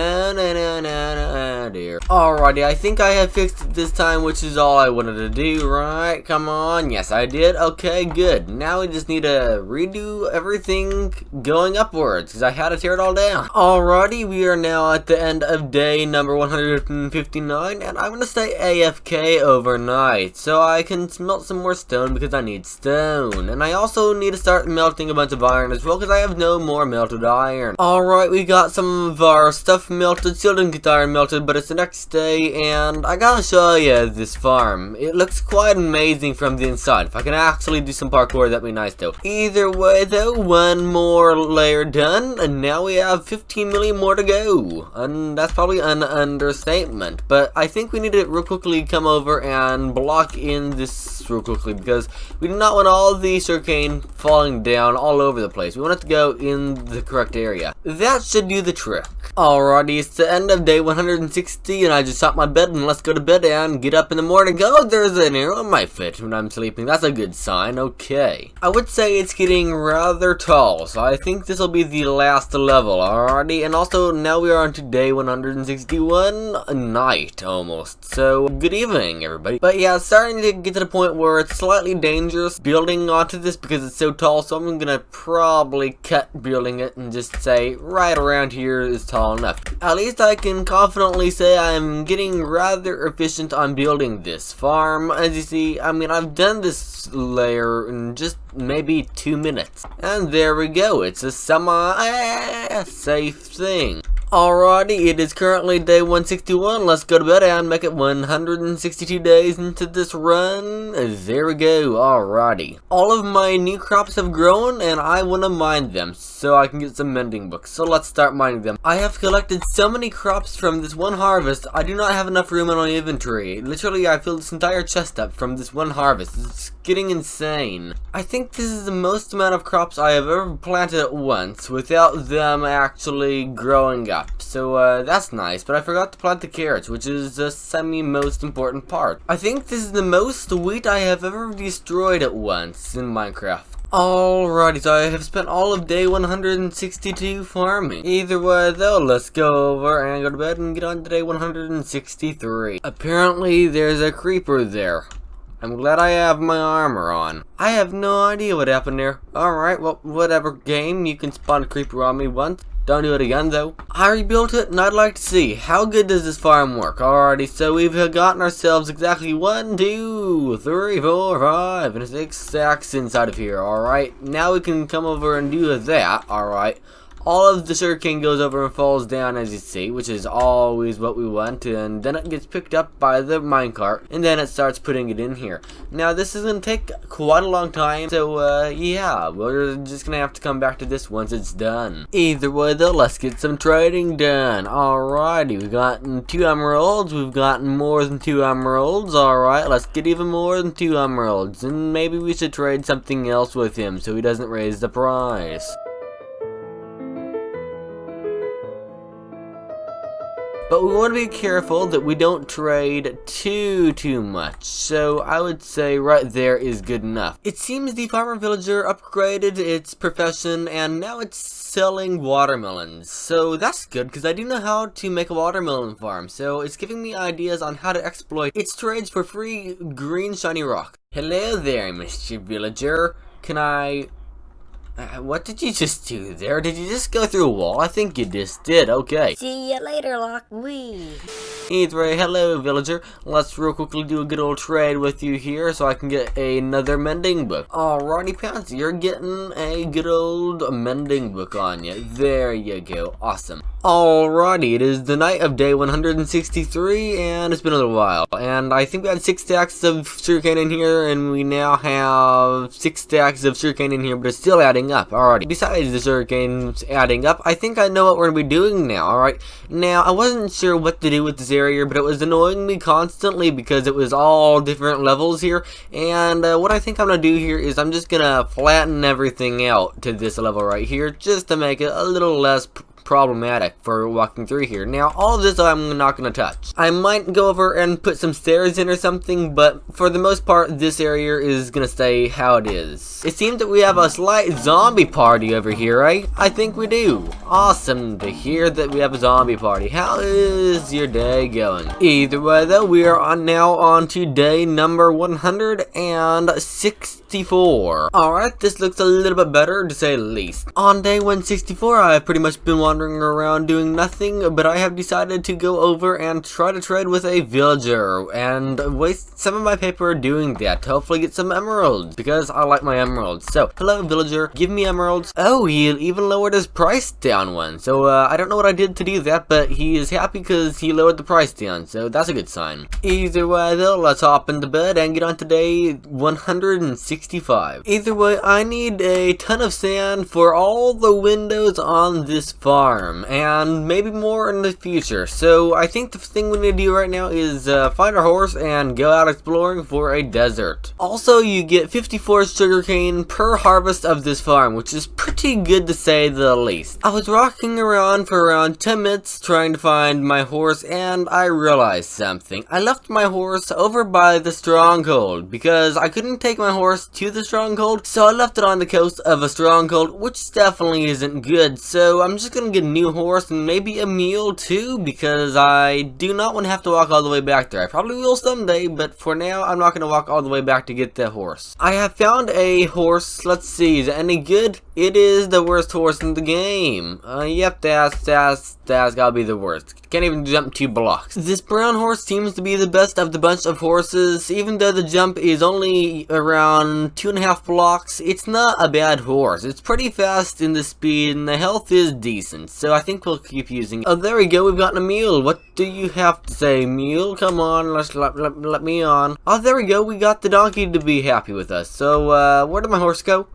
I think I have fixed it this time, which is all I wanted to do, right? Come on, yes I did. Okay, good. Now we just need to redo everything going upwards, because I had to tear it all down. Alrighty, we are now at the end of day number 159, and I'm gonna stay AFK overnight, so I can smelt some more stone, because I need stone. And I also need to start melting a bunch of iron as well, because I have no more melted iron. Alright, we got some of our stuff melted. Still didn't get iron melted, but it's the next day, and I gotta show you this farm. It looks quite amazing from the inside. If I can actually do some parkour, that'd be nice though. Either way though, 1 more layer done, and now we have 15 million more to go. And that's probably an understatement, but I think we need to real quickly come over and block in this real quickly, because we do not want all the sugarcane falling down all over the place. We want it to go in the correct area. That should do the trick. Alrighty, it's the end of day 160, and I just shot my bed, and let's go to bed and get up in the morning. Oh, there's an arrow on my foot when I'm sleeping. That's a good sign. Okay. I would say it's getting rather tall, so I think this will be the last level. Alrighty, and also now we are on to day 161, night almost. So, good evening, everybody. But yeah, it's starting to get to the point where it's slightly dangerous building onto this because it's so tall, so I'm gonna probably cut building it and just say right around here is tall enough. At least I can confidently say I'm getting rather efficient on building this farm. As you see, I mean, I've done this layer in just maybe 2 minutes. And there we go, it's a semi-safe thing. Alrighty, it is currently day 161. Let's go to bed and make it 162 days into this run. There we go. Alrighty. All of my new crops have grown, and I want to mine them so I can get some mending books. So let's start mining them. I have collected so many crops from this one harvest, I do not have enough room in my inventory. Literally, I filled this entire chest up from this one harvest. It's getting insane. I think this is the most amount of crops I have ever planted at once without them actually growing up. So that's nice, but I forgot to plant the carrots, which is the semi-most important part. I think this is the most wheat I have ever destroyed at once in Minecraft. Alrighty, so I have spent all of day 162 farming. Either way though, let's go over and go to bed and get on to day 163. Apparently there's a creeper there. I'm glad I have my armor on. I have no idea what happened there. Alright, well, whatever game, you can spawn a creeper on me once. Don't do it again though. I rebuilt it and I'd like to see how good does this farm work. Alrighty, so we've gotten ourselves exactly 1, 2, 3, 4, 5, and 6 stacks inside of here. Alright, now we can come over and do that. Alright. All of the sugarcane goes over and falls down, as you see, which is always what we want, and then it gets picked up by the minecart, and then it starts putting it in here. Now, this is going to take quite a long time, so, yeah, we're just going to have to come back to this once it's done. Either way, though, let's get some trading done. Alrighty, we've gotten 2 emeralds, we've gotten more than 2 emeralds. Alright, let's get even more than 2 emeralds, and maybe we should trade something else with him so he doesn't raise the price. But we want to be careful that we don't trade too much. So I would say right there is good enough. It seems the farmer villager upgraded its profession and now it's selling watermelons. So that's good because I do know how to make a watermelon farm. So it's giving me ideas on how to exploit its trades for free green shiny rock. Hello there, Mr. Villager. Can I... what did you just do there? Did you just go through a wall? I think you just did. Okay. See ya later, Lockweed. Either way, hello villager. Let's real quickly do a good old trade with you here so I can get another mending book. Alrighty, Pansy, you're getting a good old mending book on you. There you go. Awesome. Alrighty, it is the night of day 163, and it's been a little while. And I think we had 6 stacks of sugarcane in here, and we now have 6 stacks of sugarcane in here, but it's still adding up. Alrighty, besides the sugarcane's adding up, I think I know what we're going to be doing now. Alright, now I wasn't sure what to do with this area, but it was annoying me constantly because it was all different levels here. And what I think I'm going to do here is I'm just going to flatten everything out to this level right here, just to make it a little less problematic for walking through here. Now, all of this I'm not going to touch. I might go over and put some stairs in or something, but for the most part, this area is going to stay how it is. It seems that we have a slight zombie party over here, right? I think we do. Awesome to hear that we have a zombie party. How is your day going? Either way, though, we are now on to day number 164. Alright, this looks a little bit better, to say the least. On day 164, I've pretty much been wandering around doing nothing, but I have decided to go over and try to trade with a villager and waste some of my paper doing that to hopefully get some emeralds, because I like my emeralds. So, hello villager, give me emeralds. Oh, he even lowered his price down one, so I don't know what I did to do that, but he is happy because he lowered the price down, so that's a good sign. Either way though, let's hop into bed and get on to day 165. Either way, I need a ton of sand for all the windows on this farm, and maybe more in the future. So I think the thing we need to do right now is find our horse and go out exploring for a desert. Also, you get 54 sugarcane per harvest of this farm, which is pretty good to say the least. I was walking around for around 10 minutes trying to find my horse, and I realized something. I left my horse over by the stronghold because I couldn't take my horse to the stronghold, so I left it on the coast of a stronghold, which definitely isn't good. So I'm just gonna get a new horse and maybe a mule too, because I do not want to have to walk all the way back there. I probably will someday, but for now I'm not going to walk all the way back to get the horse. I have found a horse. Let's see, is it any good? It is the worst horse in the game. Yep, that's gotta be the worst. Can't even jump 2 blocks. This brown horse seems to be the best of the bunch of horses. Even though the jump is only around 2.5 blocks, it's not a bad horse. It's pretty fast in the speed, and the health is decent, so I think we'll keep using it. Oh, there we go, we've gotten a mule. What do you have to say, mule? Come on, let me on. Oh, there we go, we got the donkey to be happy with us. So, where did my horse go?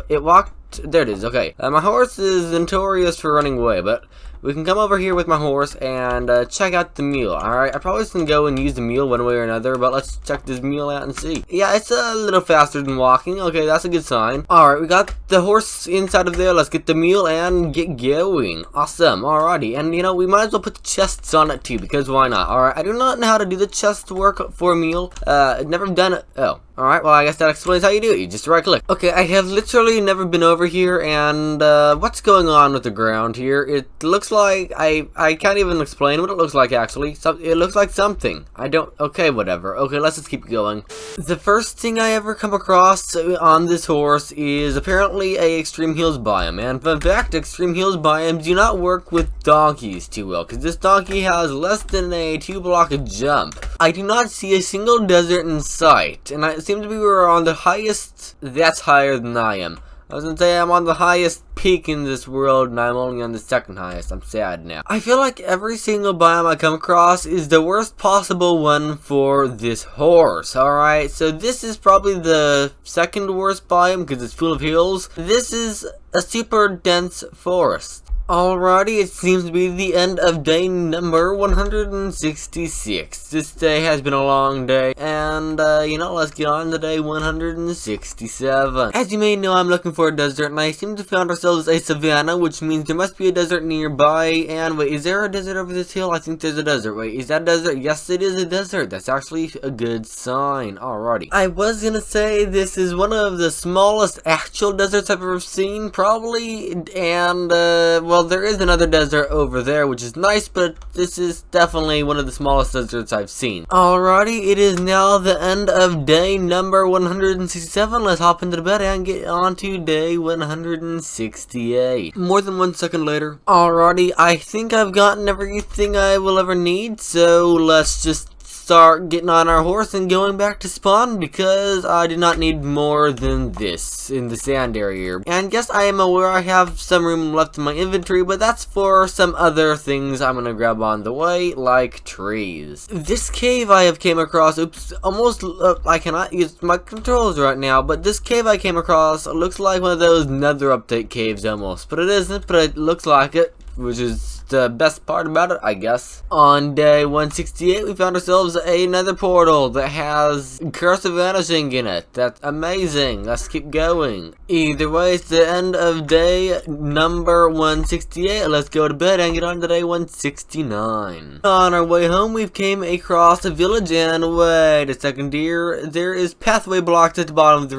It walked. There it is. Okay. My horse is notorious for running away, but we can come over here with my horse and check out the mule. Alright, I probably can go and use the mule one way or another, but let's check this mule out and see. Yeah, it's a little faster than walking. Okay, that's a good sign. Alright, we got the horse inside of there. Let's get the mule and get going. Awesome. Alrighty, and you know, we might as well put the chests on it too, because why not? Alright, I do not know how to do the chest work for a mule. Never done it. Oh. Alright, well I guess that explains how you do it. You just right click. Okay, I have literally never been over here, and what's going on with the ground here? It looks like, I can't even explain what it looks like actually. It looks like something. I don't, okay, whatever. Okay, let's just keep going. The first thing I ever come across on this horse is apparently a extreme hills biome, and in fact, extreme hills biomes do not work with donkeys too well, because this donkey has less than a 2-block jump. I do not see a single desert in sight, and it seems to be we're on the highest. That's higher than I am. I was gonna say I'm on the highest peak in this world, and I'm only on the second highest. I'm sad now. I feel like every single biome I come across is the worst possible one for this horse. Alright, so this is probably the second worst biome because it's full of hills. This is a super dense forest. Alrighty, it seems to be the end of day number 166. This day has been a long day, and you know, let's get on to day 167. As you may know, I'm looking for a desert, and I seem to find ourselves a savanna, which means there must be a desert nearby. And wait, is there a desert over this hill? I think there's a desert. Wait, is that a desert? Yes, it is a desert. That's actually a good sign. Alrighty. I was gonna say this is one of the smallest actual deserts I've ever seen, probably, and well, Well, there is another desert over there, which is nice, but this is definitely one of the smallest deserts I've seen. Alrighty, it is now the end of day number 167. Let's hop into the bed and get on to day 168. More than 1 second later. Alrighty, I think I've gotten everything I will ever need, so let's just start getting on our horse and going back to spawn, because I do not need more than this in the sand area. And yes, I am aware I have some room left in my inventory, but that's for some other things I'm gonna grab on the way, like trees. This cave I have came across, oops, almost, I cannot use my controls right now, but this cave I came across looks like one of those Nether update caves almost, but it isn't, but it looks like it, which is the best part about it, I guess. On day 168, we found ourselves another portal that has Curse of Vanishing in it. That's amazing. Let's keep going. Either way, it's the end of day number 168. Let's go to bed and get on to day 169. On our way home, we came across a village, and wait a second, dear. There is pathway blocked at the bottom of the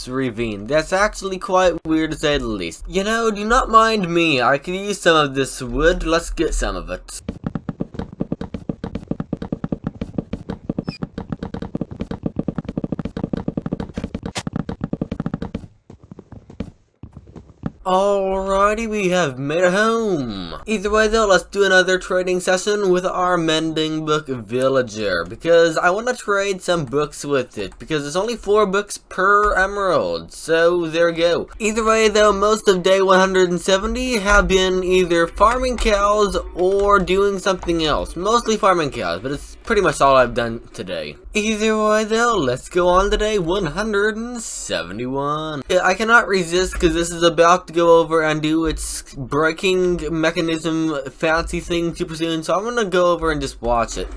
ravine. That's actually quite weird to say the least. You know, do not mind me. I could use some of this wood. Let's get some of it. Alrighty, we have made it home. Either way though, let's do another trading session with our mending book villager, because I want to trade some books with it, because there's only 4 books per emerald, so there we go. Either way though, most of day 170 have been either farming cows or doing something else. Mostly farming cows, but it's pretty much all I've done today. Either way though, let's go on to day 171. I cannot resist, because this is about to go over and do its breaking mechanism fancy thing super soon, so I'm gonna go over and just watch it.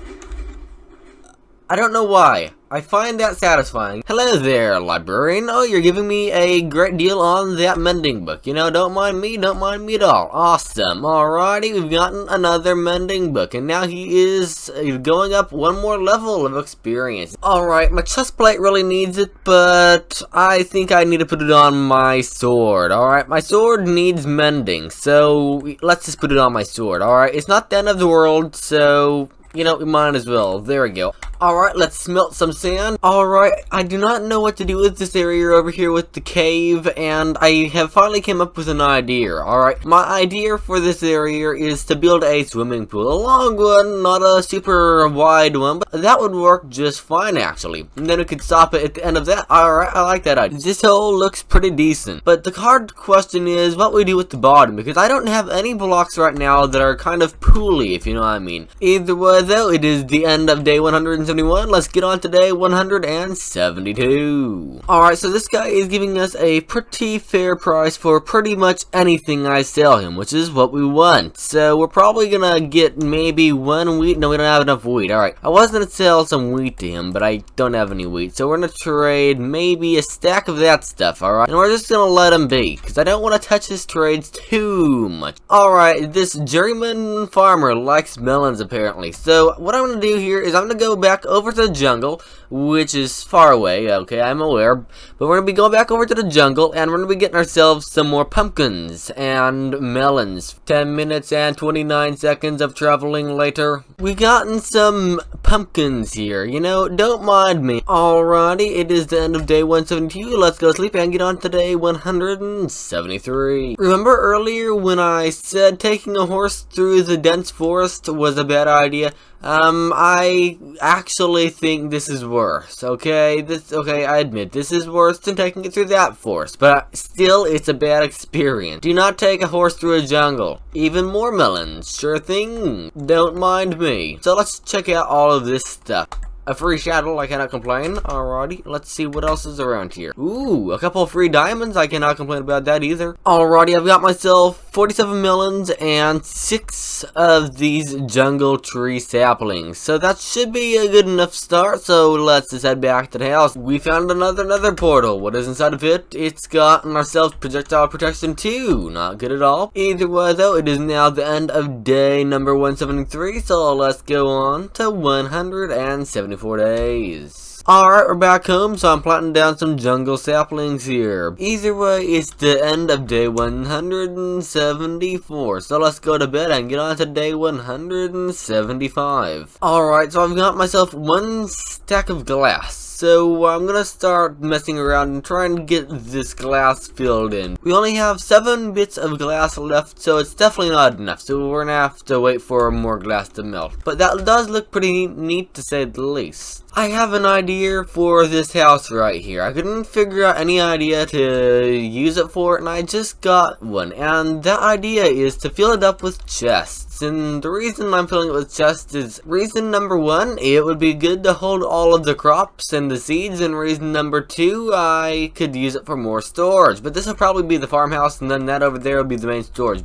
I don't know why. I find that satisfying. Hello there, librarian. Oh, you're giving me a great deal on that mending book. You know, don't mind me at all. Awesome. Alrighty, we've gotten another mending book, and now he is going up one more level of experience. Alright, my chest plate really needs it, but I think I need to put it on my sword. Alright, my sword needs mending, so let's just put it on my sword. Alright, it's not the end of the world, so you know, we might as well. There we go. Alright, let's smelt some sand. Alright, I do not know what to do with this area over here with the cave, and I have finally came up with an idea. Alright, my idea for this area is to build a swimming pool. A long one, not a super wide one, but that would work just fine actually. And then we could stop it at the end of that. Alright, I like that idea. This hole looks pretty decent. But the hard question is what we do with the bottom, because I don't have any blocks right now that are kind of pooly, if you know what I mean. Either way though, it is the end of day 171. Let's get on to day 172. Alright, so this guy is giving us a pretty fair price for pretty much anything I sell him, which is what we want. So we're probably gonna get maybe 1 wheat. No, we don't have enough wheat. Alright, I was gonna sell some wheat to him, but I don't have any wheat. So we're gonna trade maybe a stack of that stuff, alright? And we're just gonna let him be, because I don't want to touch his trades too much. Alright, this journeyman farmer likes melons apparently. So what I'm going to do here is I'm going to go back over to the jungle, which is far away, okay, I'm aware, but we're going to be going back over to the jungle, and we're going to be getting ourselves some more pumpkins and melons. 10 minutes and 29 seconds of traveling later, we gotten some pumpkins here, you know, don't mind me. Alrighty, it is the end of day 172, let's go sleep and get on to day 173. Remember earlier when I said taking a horse through the dense forest was a bad idea? I actually think this is worse, okay? I admit, this is worse than taking it through that forest, but still, it's a bad experience. Do not take a horse through a jungle. Even more melons, sure thing. Don't mind me. So let's check out all of this stuff. A free shadow, I cannot complain. Alrighty, let's see what else is around here. Ooh, a couple of free diamonds, I cannot complain about that either. Alrighty, I've got myself 47 melons and 6 of these jungle tree saplings. So that should be a good enough start, so let's just head back to the house. We found another portal. What is inside of it? It's gotten ourselves projectile protection too. Not good at all. Either way though, it is now the end of day number 173, so let's go on to 174 days. Alright, we're back home, so I'm planting down some jungle saplings here. Either way, it's the end of day 174, so let's go to bed and get on to day 175. Alright, so I've got myself one stack of glass. So I'm gonna start messing around and trying to get this glass filled in. We only have 7 bits of glass left, so it's definitely not enough. So we're gonna have to wait for more glass to melt. But that does look pretty neat to say the least. I have an idea for this house right here. I couldn't figure out any idea to use it for, and I just got one. And that idea is to fill it up with chests. And the reason I'm filling it with chests is reason number 1, it would be good to hold all of the crops and the seeds, and reason number 2, I could use it for more storage. But this will probably be the farmhouse, and then that over there will be the main storage.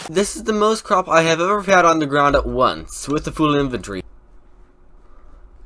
This is the most crop I have ever had on the ground at once, with the full inventory.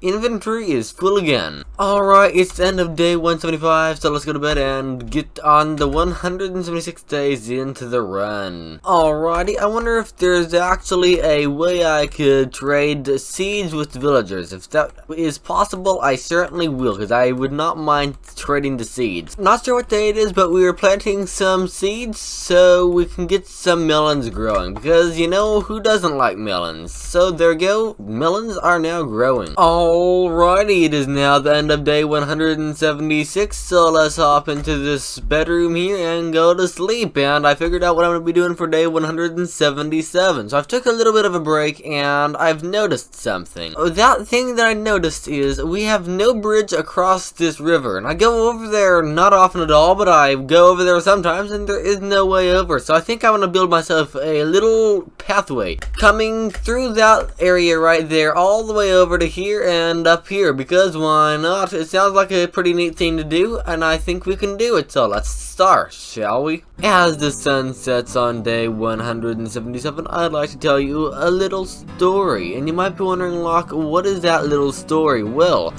Inventory is full again. Alright, it's the end of day 175, so let's go to bed and get on the 176 days into the run. Alrighty, I wonder if there's actually a way I could trade seeds with the villagers. If that is possible, I certainly will, because I would not mind trading the seeds. Not sure what day it is, but we are planting some seeds so we can get some melons growing, because you know, who doesn't like melons? So there we go, melons are now growing. Alrighty, it is now the end of day 176, so let's hop into this bedroom here and go to sleep. And I figured out what I'm going to be doing for day 177. So I've took a little bit of a break and I've noticed something. That thing that I noticed is we have no bridge across this river. And I go over there not often at all, but I go over there sometimes and there is no way over. So I think I'm going to build myself a little pathway coming through that area right there all the way over to here and up here, because why not? It sounds like a pretty neat thing to do, and I think we can do it, so let's start, shall we? As the sun sets on day 177, I'd like to tell you a little story, and you might be wondering, Locke, what is that little story? Well,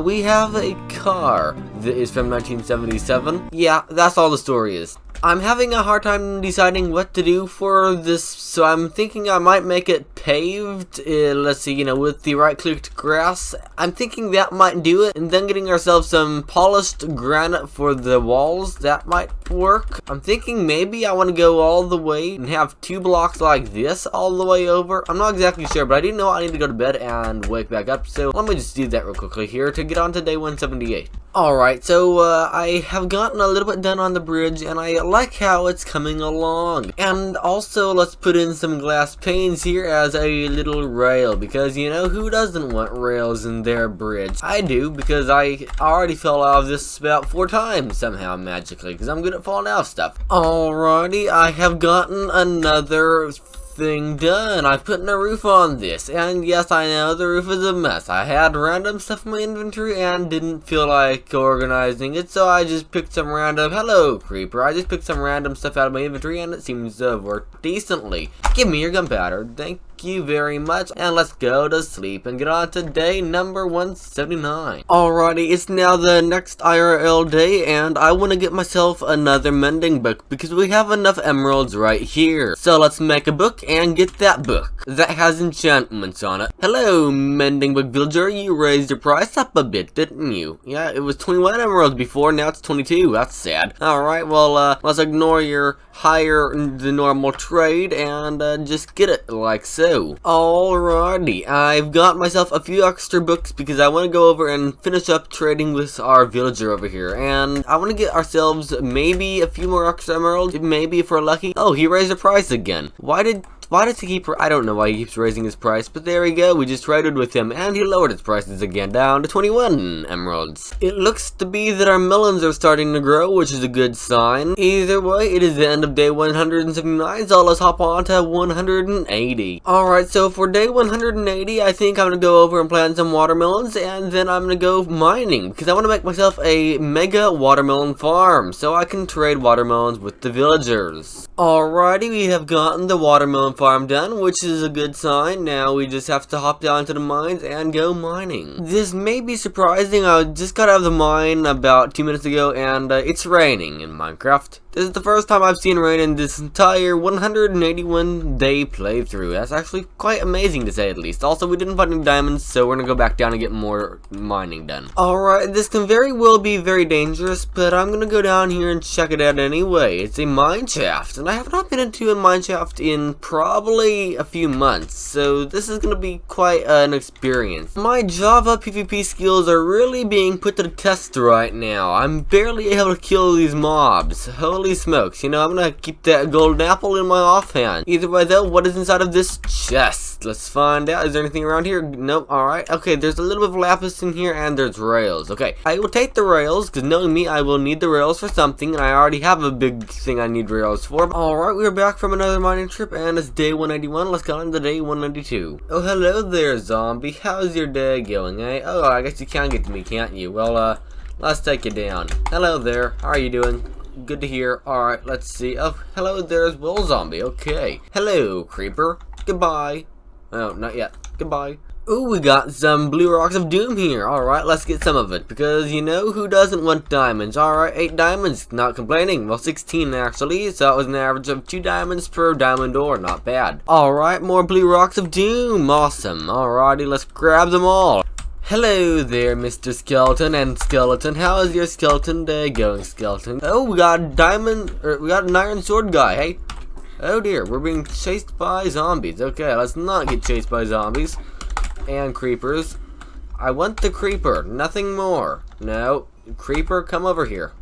we have a car that is from 1977. Yeah, that's all the story is. I'm having a hard time deciding what to do for this, so I'm thinking I might make it paved, let's see, you know, with the right-clicked grass. I'm thinking that might do it, and then getting ourselves some polished granite for the walls, that might work. I'm thinking maybe I want to go all the way and have 2 blocks like this all the way over. I'm not exactly sure, but I do know I need to go to bed and wake back up, so let me just do that real quickly here to get on to day 178. Alright, so I have gotten a little bit done on the bridge, and I like how it's coming along. And also, let's put in some glass panes here as a little rail, because you know, who doesn't want rails in their bridge? I do, because I already fell out of this about 4 times somehow magically, because I'm good at falling out of stuff. Alrighty, I have gotten another thing done. I put in a roof on this, and yes, I know the roof is a mess. I had random stuff in my inventory and didn't feel like organizing it, so I just picked some random, hello creeper, I just picked some random stuff out of my inventory and it seems to have worked decently. Give me your gunpowder, thank you very much, and let's go to sleep and get on to day number 179. Alrighty, it's now the next IRL day, and I want to get myself another mending book because we have enough emeralds right here. So let's make a book and get that book that has enchantments on it. Hello, mending book villager, you raised your price up a bit, didn't you? Yeah, it was 21 emeralds before, now it's 22. That's sad. Alright, well, let's ignore your higher than normal trade and just get it like so. Alrighty, I've got myself a few extra books because I want to go over and finish up trading with our villager over here, and I want to get ourselves maybe a few more extra emeralds, maybe if we're lucky. Oh, he raised the price again. Why does he keep, I don't know why he keeps raising his price, but there we go, we just traded with him, and he lowered his prices again down to 21 emeralds. It looks to be that our melons are starting to grow, which is a good sign. Either way, it is the end of day 179, so let's hop on to 180. Alright, so for day 180, I think I'm going to go over and plant some watermelons, and then I'm going to go mining, because I want to make myself a mega watermelon farm, so I can trade watermelons with the villagers. Alrighty, we have gotten the watermelon farm farm done, which is a good sign. Now we just have to hop down to the mines and go mining. This may be surprising. I just got out of the mine about 2 minutes ago, and it's raining in Minecraft. This is the first time I've seen rain in this entire 181 day playthrough. That's actually quite amazing to say the least. Also, we didn't find any diamonds, so we're gonna go back down and get more mining done. Alright, this can very well be very dangerous, but I'm gonna go down here and check it out anyway. It's a mine shaft, and I have not been into a mine shaft in probably a few months, so this is gonna be quite an experience. My Java PvP skills are really being put to the test right now. I'm barely able to kill these mobs. Holy smokes, you know, I'm gonna keep that golden apple in my offhand. Either way though, what is inside of this chest? Let's find out. Is there anything around here? Nope. Alright, okay, there's a little bit of lapis in here, and there's rails. Okay, I will take the rails, because knowing me, I will need the rails for something, and I already have a big thing I need rails for. Alright, we're back from another mining trip, and it's day 191. Let's go on to day 192. Oh, hello there, zombie. How's your day going, eh? Oh, I guess you can get to me, can't you? Well, let's take you down. Hello there. How are you doing? Good to hear. Alright, let's see. Oh, hello there as well, zombie. Okay. Hello, creeper. Goodbye. Oh, not yet. Goodbye. Ooh, we got some blue rocks of doom here. Alright, let's get some of it. Because, you know, who doesn't want diamonds? Alright, 8 diamonds. Not complaining. Well, 16 actually. So that was an average of 2 diamonds per diamond ore. Not bad. Alright, more blue rocks of doom. Awesome. Alrighty, let's grab them all. Hello there, Mr. Skeleton and Skeleton. How is your skeleton day going, Skeleton? Oh, we got a we got an iron sword guy, hey? Oh dear, we're being chased by zombies. Okay, let's not get chased by zombies and creepers. I want the creeper, nothing more. No, creeper, come over here.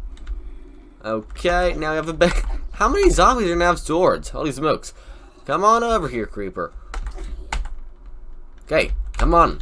Okay, now we have a bag. How many zombies are gonna have swords? Holy smokes. Come on over here, creeper. Okay, come on.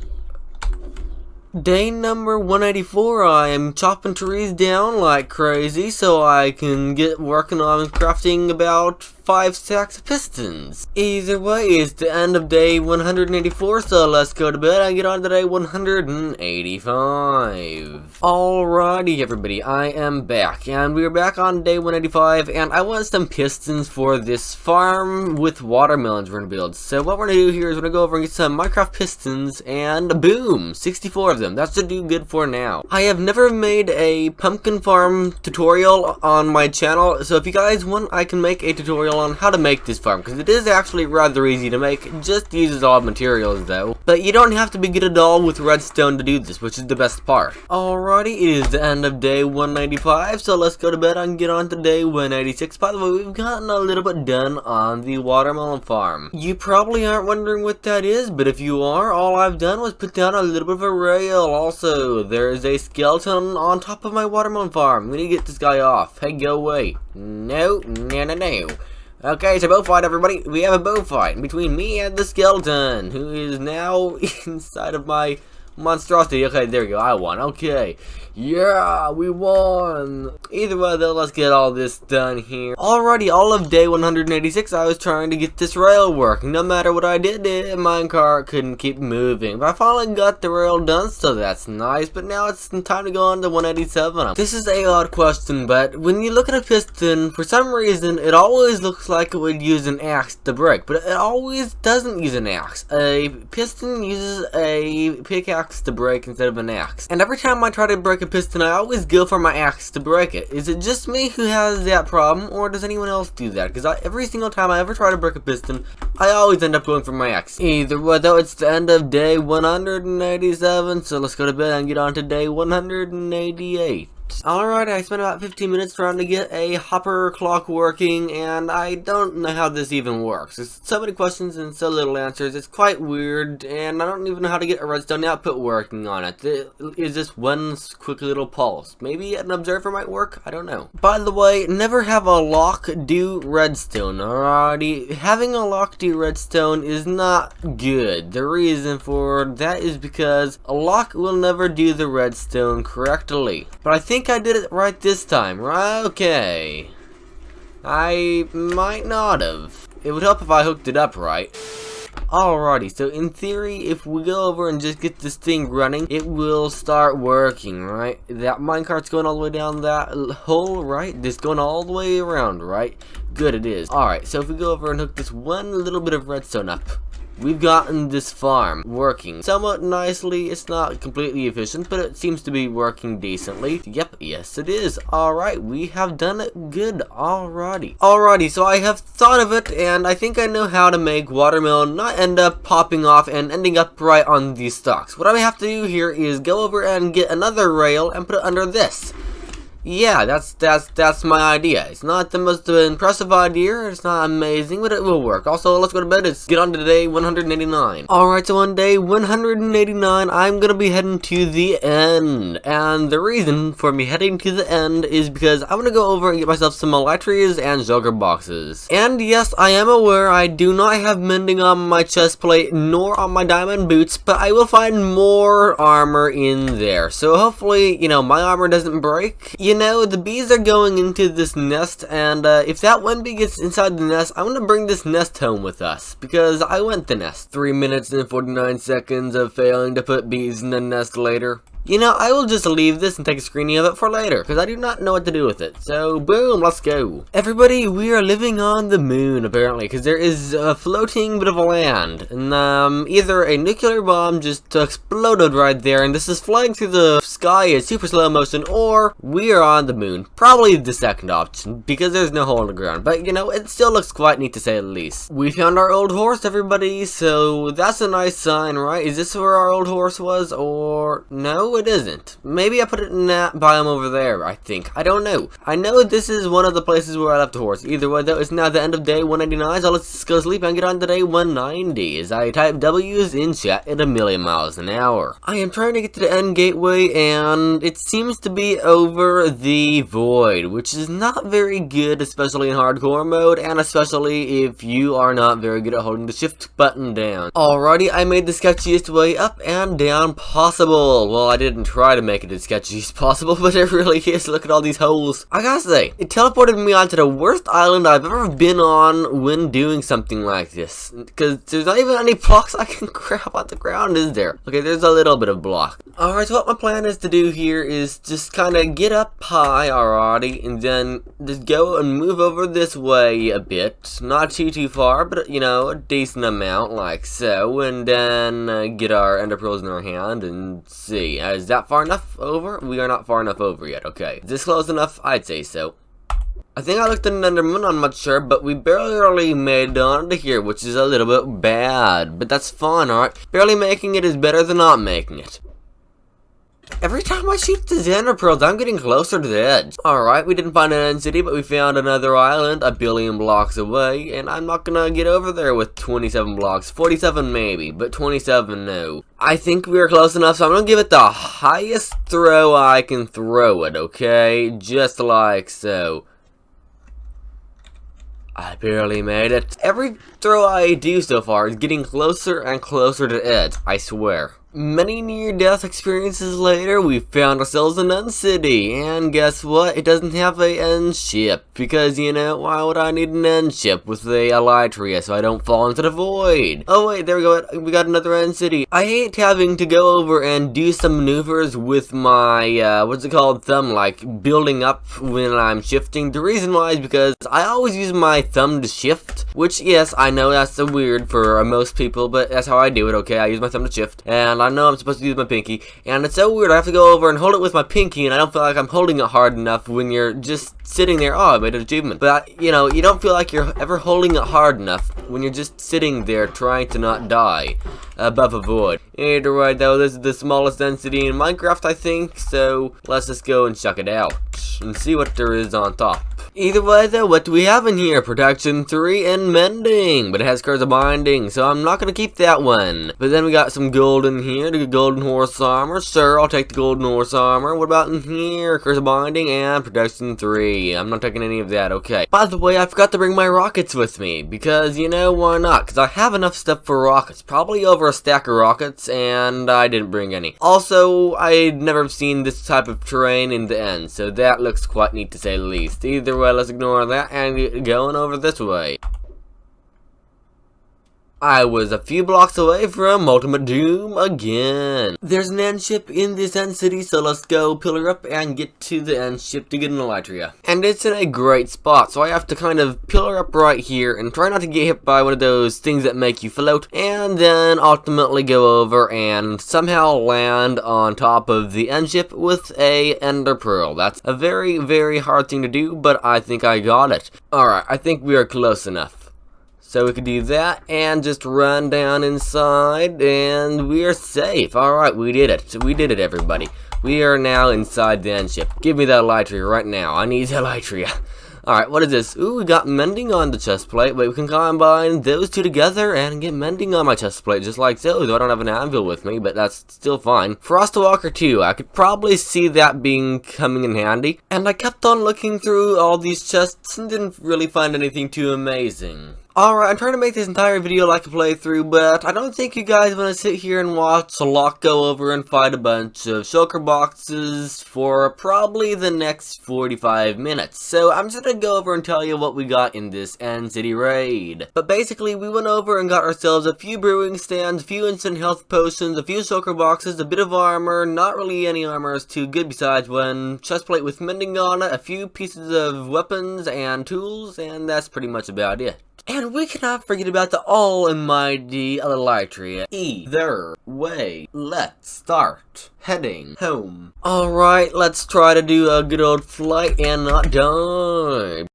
Day number 184, I am chopping trees down like crazy so I can get working on crafting about 5 stacks of pistons. Either way, it's the end of day 184, so let's go to bed and get on to day 185. Alrighty everybody, I am back, and we're back on day 185, and I want some pistons for this farm with watermelons we're gonna build. So what we're gonna do here is we're gonna go over and get some Minecraft pistons, and boom, 64 of them. That's to do good for now. I have never made a pumpkin farm tutorial on my channel, so if you guys want, I can make a tutorial on how to make this farm, because it is actually rather easy to make. It just uses all materials though, but you don't have to be good at all with redstone to do this, which is the best part. Alrighty, it is the end of day 195, so let's go to bed and get on to day 186. By the way, we've gotten a little bit done on the watermelon farm. You probably aren't wondering what that is, but if you are, all I've done was put down a little bit of a rail. Also, there is a skeleton on top of my watermelon farm. We need to get this guy off. Hey, go away. No, no, no, no. Okay, it's a bow fight, everybody. We have a bow fight between me and the skeleton, who is now inside of my monstrosity. Okay, there we go. I won. Okay. Yeah, we won. Either way, though, let's get all this done here. Alrighty, all of day 186, I was trying to get this rail working. No matter what I did, the minecart couldn't keep moving. But I finally got the rail done, so that's nice. But now it's time to go on to 187. This is a odd question, but when you look at a piston, for some reason, it always looks like it would use an axe to break. But it always doesn't use an axe. A piston uses a pickaxe to break instead of an axe. And every time I try to break a piston, I always go for my axe to break it. Is it just me who has that problem, or does anyone else do that? Because every single time I ever try to break a piston, I always end up going for my axe. Either way though, it's the end of day 187, so let's go to bed and get on to day 188. Alright, I spent about 15 minutes trying to get a hopper clock working, and I don't know how this even works. There's so many questions and so little answers. It's quite weird, and I don't even know how to get a redstone output working on it. Is this one quick little pulse? Maybe an observer might work? I don't know. By the way, never have a lock do redstone, alrighty? Having a lock do redstone is not good. The reason for that is because a lock will never do the redstone correctly. But I think I did it right this time. Okay. I might not have. It would help if I hooked it up right. Alrighty, so in theory, if we go over and just get this thing running, it will start working, right? That minecart's going all the way down that hole, right? Just going all the way around, right? Good it is. Alright, so if we go over and hook this one little bit of redstone up, we've gotten this farm working somewhat nicely. It's not completely efficient, but it seems to be working decently. Yep, yes it is. Alright, we have done it good. Alrighty, so I have thought of it, and I think I know how to make watermelon not end up popping off and ending up right on these stalks. What I have to do here is go over and get another rail and put it under this. Yeah, that's my idea. It's not the most impressive idea, it's not amazing, but it will work. Also, let's go to bed. Let's get on to day 189. Alright, so on day 189, I'm gonna be heading to the end. And the reason for me heading to the end is because I'm gonna go over and get myself some elytras and sugar boxes. And yes, I am aware I do not have mending on my chest plate nor on my diamond boots, but I will find more armor in there. So hopefully, you know, my armor doesn't break. You know, the bees are going into this nest, and if that one bee gets inside the nest, I'm gonna bring this nest home with us, because I went the nest. 3 minutes and 49 seconds of failing to put bees in the nest later. You know, I will just leave this and take a screening of it for later, because I do not know what to do with it. So, boom, let's go. Everybody, we are living on the moon, apparently, because there is a floating bit of a land. And, either a nuclear bomb just exploded right there, and this is flying through the sky in super slow motion, or we are on the moon. Probably the second option, because there's no hole in the ground. But, you know, it still looks quite neat to say the least. We found our old horse, everybody, so that's a nice sign, right? Is this where our old horse was, or no? It isn't. Maybe I put it in that biome over there, I think. I don't know. I know this is one of the places where I left the horse. Either way, though, it's now the end of day 189, so let's go sleep and get on to day 190 as I type W's in chat at 1,000,000 miles an hour. I am trying to get to the end gateway, and it seems to be over the void, which is not very good, especially in hardcore mode, and especially if you are not very good at holding the shift button down. Alrighty, I made the sketchiest way up and down possible. Well, I didn't try to make it as sketchy as possible, but it really is. Look at all these holes. I gotta say, it teleported me onto the worst island I've ever been on when doing something like this. Because there's not even any blocks I can grab on the ground, is there? Okay, there's a little bit of block. Alright, so what my plan is to do here is just kind of get up high, alrighty, and then just go and move over this way a bit. Not too far, but, you know, a decent amount, like so. And then get our ender pearls in our hand and see. Is that far enough over? We are not far enough over yet, okay. Is this close enough? I'd say so. I think I looked at an enderman, I'm not sure, but we barely made it on to here, which is a little bit bad. But that's fun, alright? Barely making it is better than not making it. Every time I shoot the ender pearls, I'm getting closer to the edge. Alright, we didn't find an end city, but we found another island 1,000,000,000 blocks away, and I'm not gonna get over there with 27 blocks. 47 maybe, but 27 no. I think we are close enough, so I'm gonna give it the highest throw I can throw it, okay? Just like so. I barely made it. Every throw I do so far is getting closer and closer to it, I swear. Many near-death experiences later, we found ourselves an end city, and guess what? It doesn't have a end ship, because, you know, why would I need an end ship with the elytra so I don't fall into the void? Oh wait, there we go, we got another end city. I hate having to go over and do some maneuvers with my, what's it called, thumb, like, building up when I'm shifting. The reason why is because I always use my thumb to shift, which, yes, I know that's weird for most people, but that's how I do it, okay? I use my thumb to shift, and I know I'm supposed to use my pinky, and it's so weird. I have to go over and hold it with my pinky, and I don't feel like I'm holding it hard enough when you're just sitting there. Oh, I made an achievement. But, you know, you don't feel like you're ever holding it hard enough when you're just sitting there trying to not die above a void. Either way, though, this is the smallest density in Minecraft, I think, so let's just go and check it out and see what there is on top. Either way, though, what do we have in here? Protection 3 and mending, but it has curse of binding, so I'm not going to keep that one. But then we got some gold in here, the golden horse armor. Sure, I'll take the golden horse armor. What about in here? Curse of binding and protection 3. I'm not taking any of that, okay. By the way, I forgot to bring my rockets with me, because, you know, why not? Because I have enough stuff for rockets. Probably over a stack of rockets, and I didn't bring any. Also, I'd never seen this type of terrain in the end, so that looks quite neat to say the least. Either way, let's ignore that and get going over this way. I was a few blocks away from ultimate doom again. There's an end ship in this end city, so let's go pillar up and get to the end ship to get an elytria. And it's in a great spot, so I have to kind of pillar up right here and try not to get hit by one of those things that make you float, and then ultimately go over and somehow land on top of the end ship with a ender pearl. That's a very, very hard thing to do, but I think I got it. Alright, I think we are close enough. So we could do that and just run down inside and we are safe. Alright, we did it. We did it, everybody. We are now inside the end ship. Give me that elytria right now. I need that elytria. Alright, what is this? Ooh, we got mending on the chest plate. Wait, we can combine those two together and get mending on my chest plate just like so. Though I don't have an anvil with me, but that's still fine. Frostwalker 2, I could probably see that coming in handy. And I kept on looking through all these chests and didn't really find anything too amazing. Alright, I'm trying to make this entire video like a playthrough, but I don't think you guys want to sit here and watch Locke go over and fight a bunch of shulker boxes for probably the next 45 minutes. So I'm just going to go over and tell you what we got in this end city raid. But basically, we went over and got ourselves a few brewing stands, a few instant health potions, a few shulker boxes, a bit of armor, not really any armor is too good besides one chestplate with mending on it, a few pieces of weapons and tools, and that's pretty much about it. And we cannot forget about the almighty elytria. Either way, let's start heading home. Alright, let's try to do a good old flight and not die.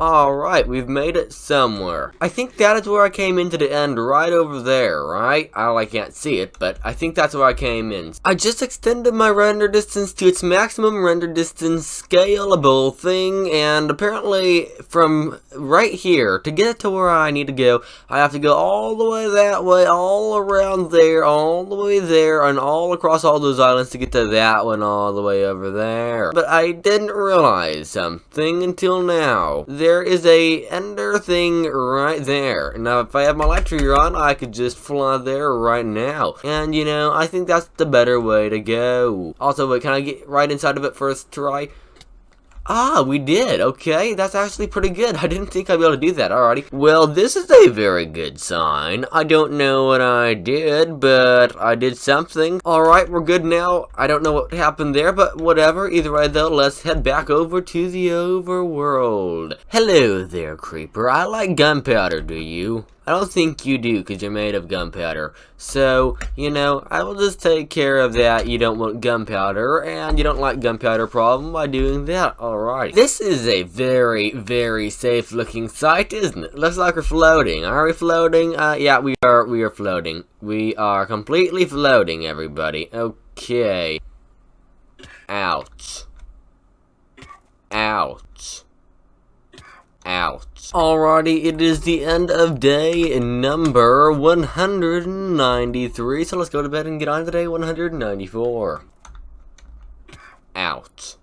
Alright, we've made it somewhere. I think that is where I came into the end, right over there, right? I can't see it, but I think that's where I came in. I just extended my render distance to its maximum render distance scalable thing, and apparently from right here, to get to where I need to go, I have to go all the way that way, all around there, all the way there, and all across all those islands to get to that one all the way over there. But I didn't realize something until now. There is a ender thing right there. Now, if I have my elytria on, I could just fly there right now. And, you know, I think that's the better way to go. Also, wait, can I get right inside of it first try? Ah, we did. Okay, that's actually pretty good. I didn't think I'd be able to do that. Alrighty. Well, this is a very good sign. I don't know what I did, but I did something. Alright, we're good now. I don't know what happened there, but whatever. Either way, though, let's head back over to the overworld. Hello there, creeper. I like gunpowder, do you? I don't think you do, because you're made of gunpowder. So, you know, I will just take care of that. You don't want gunpowder, and you don't like gunpowder problem by doing that. Alright. This is a very, very safe looking site, isn't it? Looks like we're floating. Are we floating? Yeah, we are floating. We are completely floating, everybody. Okay. Ouch. Ouch. Ouch. Alrighty, it is the end of day number 193, so let's go to bed and get on to day 194. Ouch.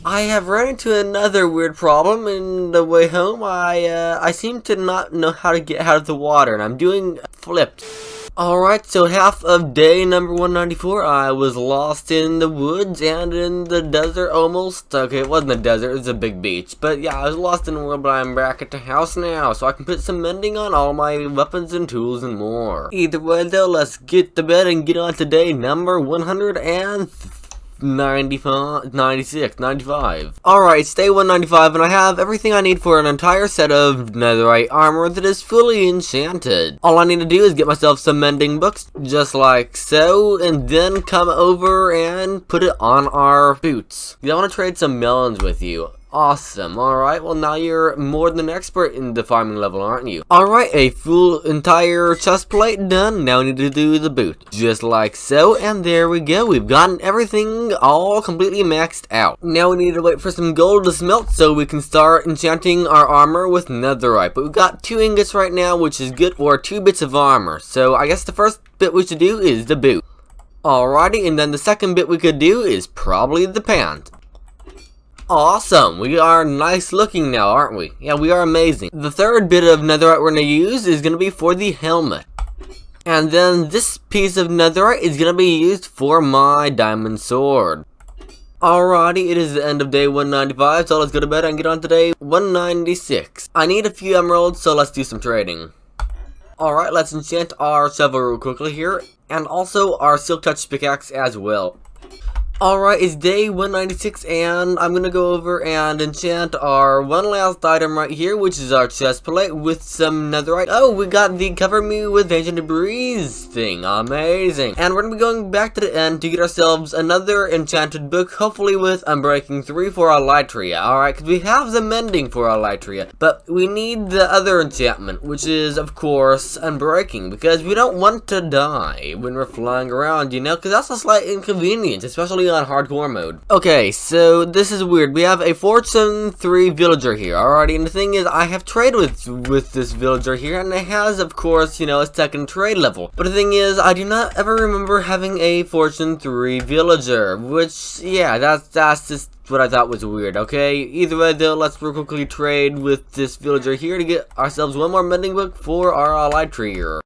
I have run into another weird problem in the way home. I seem to not know how to get out of the water, and I'm doing flips. Alright, so half of day number 194, I was lost in the woods and in the desert almost. Okay, it wasn't a desert, it was a big beach. But yeah, I was lost in the world, but I'm back at the house now, so I can put some mending on all my weapons and tools and more. Either way though, let's get to bed and get on to day number 95. Alright, it's day 195, and I have everything I need for an entire set of netherite armor that is fully enchanted. All I need to do is get myself some mending books, just like so, and then come over and put it on our boots. I want to trade some melons with you. Awesome. Alright, well now you're more than an expert in the farming level, aren't you? Alright, a full entire chest plate done. Now we need to do the boot. Just like so, and there we go. We've gotten everything all completely maxed out. Now we need to wait for some gold to smelt so we can start enchanting our armor with netherite. But we've got 2 ingots right now, which is good, or 2 bits of armor. So I guess the first bit we should do is the boot. Alrighty, and then the second bit we could do is probably the pants. Awesome, we are nice looking now, aren't we? Yeah, we are amazing. The third bit of netherite we're going to use is going to be for the helmet. And then this piece of netherite is going to be used for my diamond sword. Alrighty, it is the end of day 195, so let's go to bed and get on to day 196. I need a few emeralds, so let's do some trading. Alright, let's enchant our shovel real quickly here, and also our silk touch pickaxe as well. Alright, it's day 196, and I'm gonna go over and enchant our one last item right here, which is our chest plate with some netherite. Oh, we got the cover me with ancient debris thing. Amazing. And we're gonna be going back to the end to get ourselves another enchanted book, hopefully with Unbreaking 3 for our Elytria. Alright, because we have the mending for our Elytria, but we need the other enchantment, which is, of course, Unbreaking, because we don't want to die when we're flying around, you know, because that's a slight inconvenience, especially on hardcore mode. Okay, so this is weird. We have a Fortune 3 villager here, alrighty, and the thing is, I have traded with this villager here, and it has, of course, you know, a second trade level. But the thing is, I do not ever remember having a Fortune 3 villager, which, yeah, that's just what I thought was weird, okay? Either way though, let's real quickly trade with this villager here to get ourselves one more mending book for our Elytria.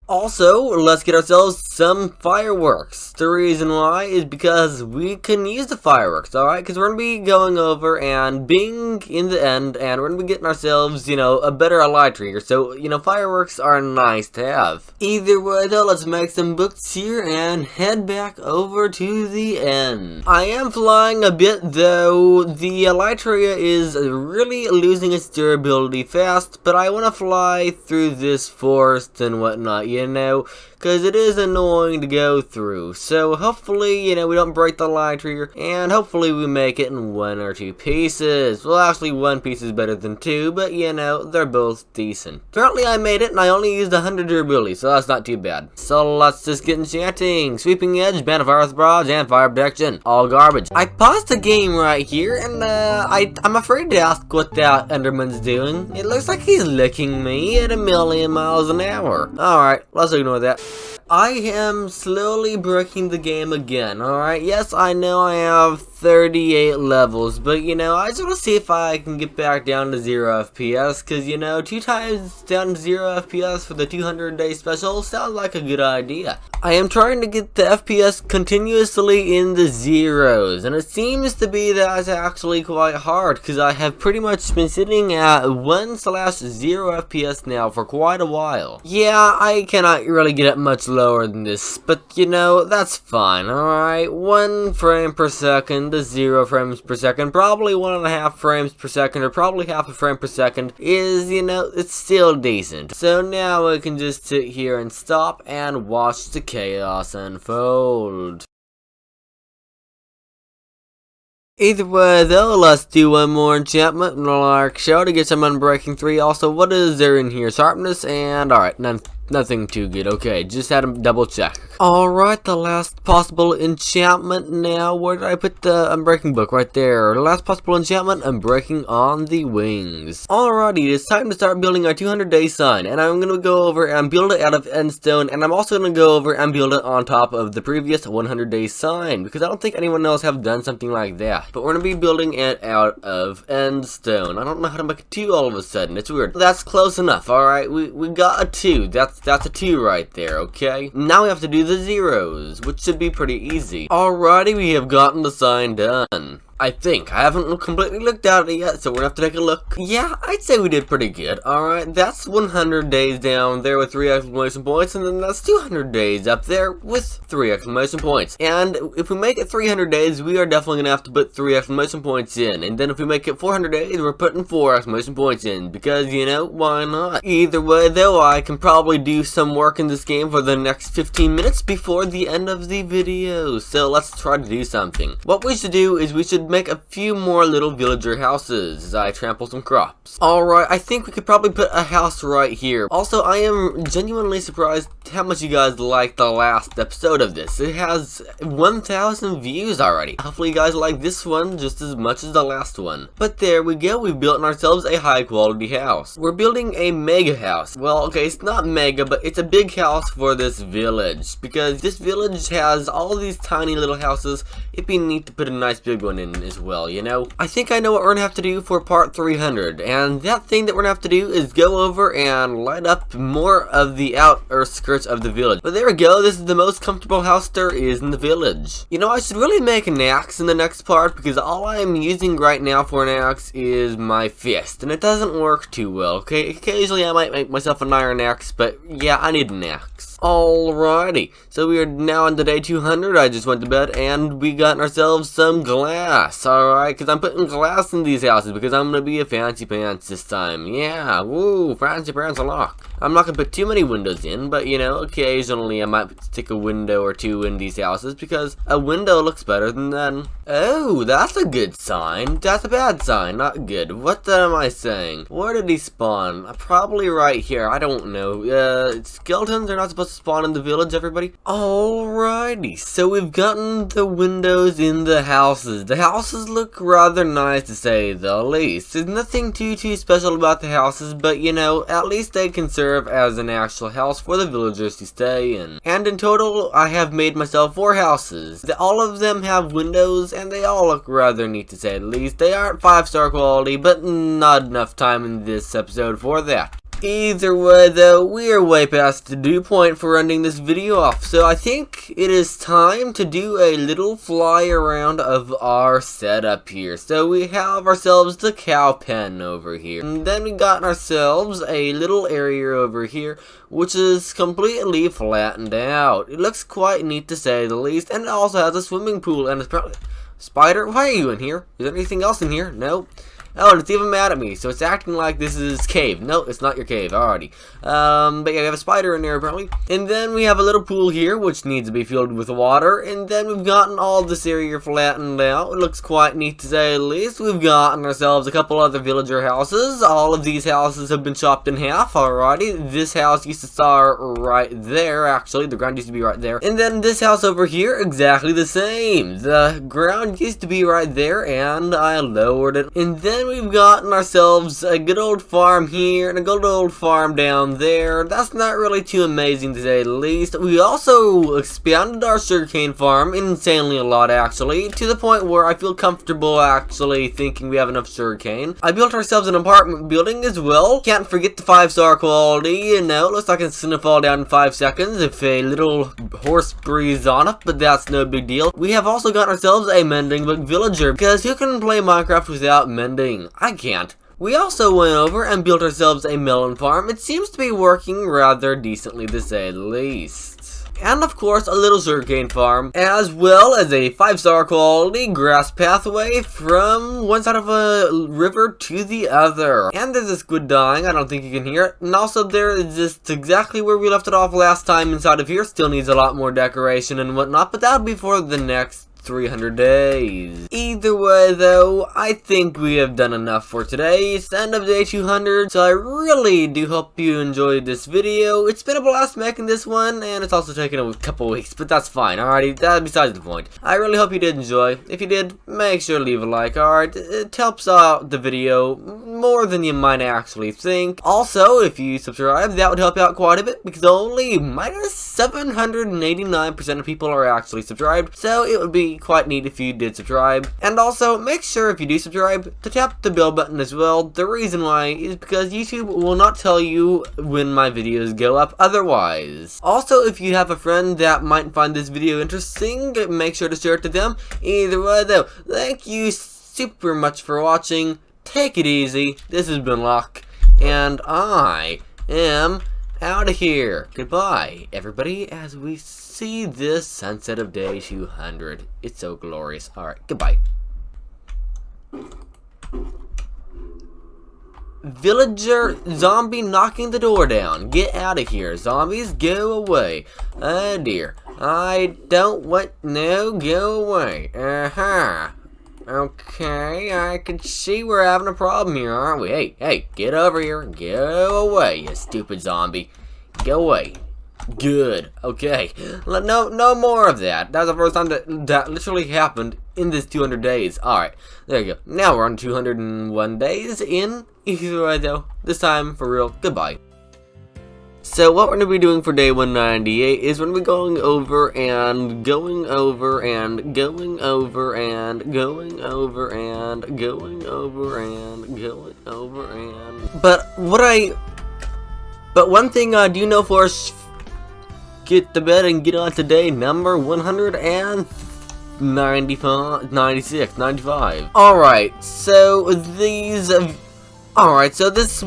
Also, let's get ourselves some fireworks. The reason why is because we can use the fireworks, alright? Because we're going to be going over and being in the end, and we're going to be getting ourselves, you know, a better Elytria. So, you know, fireworks are nice to have. Either way though, let's make some books here and head back over to the end. I am flying a bit though. The Elytria is really losing its durability fast, but I want to fly through this forest and whatnot, you know, because it is annoying to go through. So hopefully, you know, we don't break the Elytria, and hopefully we make it in 1 or 2 pieces. Well, actually 1 piece is better than 2, but you know, they're both decent. Apparently I made it, and I only used 100 durability, so that's not too bad. So let's just get enchanting. Sweeping edge, band of earth barrage, and fire protection. All garbage. I paused the game right here, and I'm afraid to ask what that Enderman's doing. It looks like he's licking me at 1,000,000 miles an hour. Alright, let's ignore that. I am slowly breaking the game again, alright? Yes, I know I have 38 levels, but you know, I just want to see if I can get back down to 0 FPS, because you know, 2 times down to 0 FPS for the 200-day special sounds like a good idea. I am trying to get the FPS continuously in the zeros, and it seems to be that it's actually quite hard, because I have pretty much been sitting at 1/0 FPS now for quite a while. Yeah, I cannot really get it much lower than this, but you know, that's fine, alright? 1 frame per second to 0 frames per second, probably 1.5 frames per second, or probably half a frame per second is, you know, it's still decent. So now I can just sit here and stop and watch the chaos unfold. Either way though, let's do one more enchantment like show to get some Unbreaking 3. Also, what is there in here? Sharpness and alright, nothing too good. Okay, just had to double check. Alright, the last possible enchantment now. Where did I put the Unbreaking book? Right there. The last possible enchantment, Unbreaking on the wings. Alrighty, it's time to start building our 200-day sign. And I'm going to go over and build it out of endstone. And I'm also going to go over and build it on top of the previous 100-day sign, because I don't think anyone else have done something like that. But we're going to be building it out of endstone. I don't know how to make a 2 all of a sudden. It's weird. That's close enough. Alright, we got a 2. That's a 2 right there, okay? Now we have to do the zeros, which should be pretty easy. Alrighty, we have gotten the sign done. I think. I haven't completely looked at it yet, so we're gonna have to take a look. Yeah, I'd say we did pretty good. Alright, that's 100 days down there with 3 exclamation points, and then that's 200 days up there with 3 exclamation points. And if we make it 300 days, we are definitely gonna have to put 3 exclamation points in. And then if we make it 400 days, we're putting 4 exclamation points in. Because, you know, why not? Either way, though, I can probably do some work in this game for the next 15 minutes before the end of the video. So let's try to do something. What we should do is we should make a few more little villager houses as I trample some crops. Alright, I think we could probably put a house right here. Also, I am genuinely surprised how much you guys liked the last episode of this. It has 1,000 views already. Hopefully you guys like this one just as much as the last one. But there we go, we've built ourselves a high quality house. We're building a mega house. Well, okay, it's not mega, but it's a big house for this village. Because this village has all these tiny little houses. It'd be neat to put a nice big one in. mission as well, you know? I think I know what we're gonna have to do for part 300, and that thing that we're gonna have to do is go over and light up more of the outer skirts of the village. But there we go, this is the most comfortable house there is in the village. You know, I should really make an axe in the next part, because all I'm using right now for an axe is my fist, and it doesn't work too well, okay? Occasionally I might make myself an iron axe, but yeah, I need an axe. Alrighty, so we are now on to day 200. I just went to bed and we got ourselves some glass. Alright, because I'm putting glass in these houses because I'm going to be a fancy pants this time. Yeah, woo, fancy pants unlock. I'm not going to put too many windows in, but you know, occasionally I might stick a window or two in these houses because a window looks better than none. Oh, that's a good sign. That's a bad sign, not good. What am I saying? Where did he spawn? Probably right here. I don't know. Skeletons are not supposed to spawn in the village, everybody. Alrighty, so we've gotten the windows in the houses. The houses look rather nice to say the least. There's nothing too special about the houses, but you know, at least they can serve as an actual house for the villagers to stay in. And in total, I have made myself 4 houses. All of them have windows, and they all look rather neat to say the least. They aren't 5-star quality, but not enough time in this episode for that. Either way though, we are way past the due point for ending this video off, so I think it is time to do a little fly around of our setup here. So we have ourselves the cow pen over here, and then we got ourselves a little area over here, which is completely flattened out. It looks quite neat to say the least, and it also has a swimming pool, and it's probably... Spider, why are you in here? Is there anything else in here? No. Oh, and it's even mad at me, so it's acting like this is cave. No, it's not your cave, already. But yeah, we have a spider in there, apparently. And then we have a little pool here, which needs to be filled with water. And then we've gotten all this area flattened out. It looks quite neat to say the least. We've gotten ourselves a couple other villager houses. All of these houses have been chopped in half, alrighty. This house used to start right there, actually. The ground used to be right there. And then this house over here, exactly the same. The ground used to be right there, and I lowered it. And then we've gotten ourselves a good old farm here and a good old farm down there. That's not really too amazing to say the least. We also expanded our sugarcane farm insanely a lot, actually, to the point where I feel comfortable actually thinking we have enough sugarcane. I built ourselves an apartment building as well. Can't forget the 5-star quality, you know. It looks like it's gonna fall down in 5 seconds if a little horse breathes on it, but that's no big deal. We have also got ourselves a mending book villager, because who can play Minecraft without mending? I can't. We also went over and built ourselves a melon farm. It seems to be working rather decently to say the least. And of course, a little sugarcane farm, as well as a 5-star quality grass pathway from one side of a river to the other. And there's a squid dying, I don't think you can hear it. And also there is just exactly where we left it off last time inside of here. Still needs a lot more decoration and whatnot, but that'll be for the next 300 days. Either way though, I think we have done enough for today. It's the end of day 200, so I really do hope you enjoyed this video. It's been a blast making this one, and it's also taken a couple weeks, but that's fine, alrighty, that's besides the point. I really hope you did enjoy. If you did, make sure to leave a like, alright, it helps out the video more than you might actually think. Also, if you subscribe, that would help out quite a bit, because only minus 789% of people are actually subscribed, so it would be quite neat if you did subscribe. And also, make sure if you do subscribe to tap the bell button as well. The reason why is because YouTube will not tell you when my videos go up otherwise. Also, if you have a friend that might find this video interesting, make sure to share it to them. Either way though, thank you super much for watching. Take it easy. This has been Locke, and I am out of here. Goodbye, everybody, as we see this sunset of day 200. It's so glorious. Alright, goodbye. Villager zombie knocking the door down. Get out of here. Zombies, go away. Oh dear. I don't want... No, go away. Okay, I can see we're having a problem here, aren't we? Hey, get over here. Go away, you stupid zombie. Go away. Good. Okay. No more of that. That was the first time that literally happened in this 200 days. Alright, there you go. Now we're on 201 days in. Either way though, this time for real. Goodbye. So what we're going to be doing for day 198 is we're going to be going over and going over and going over and going over and going over and going over and... But one thing I do know for us, get to bed and get on to day number 95. Alright, so these... Alright, so this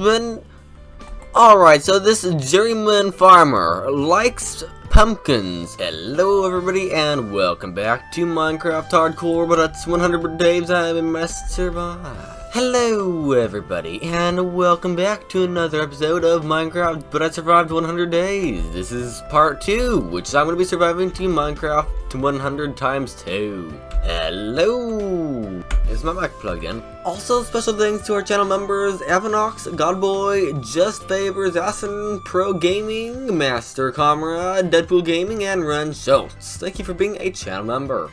journeyman farmer likes pumpkins. Hello everybody and welcome back to Minecraft Hardcore, but it's 100 days I must survive. Hello everybody and welcome back to another episode of Minecraft, but I survived 100 days. This is part 2, which I'm going to be surviving to Minecraft to 100 times 2. Hello! Is my mic plugged in? Also, special thanks to our channel members, Avanox, Godboy, Just Favors, Asin, Pro Gaming, Master Comrade, Deadpool Gaming, and Ren Schultz. Thank you for being a channel member.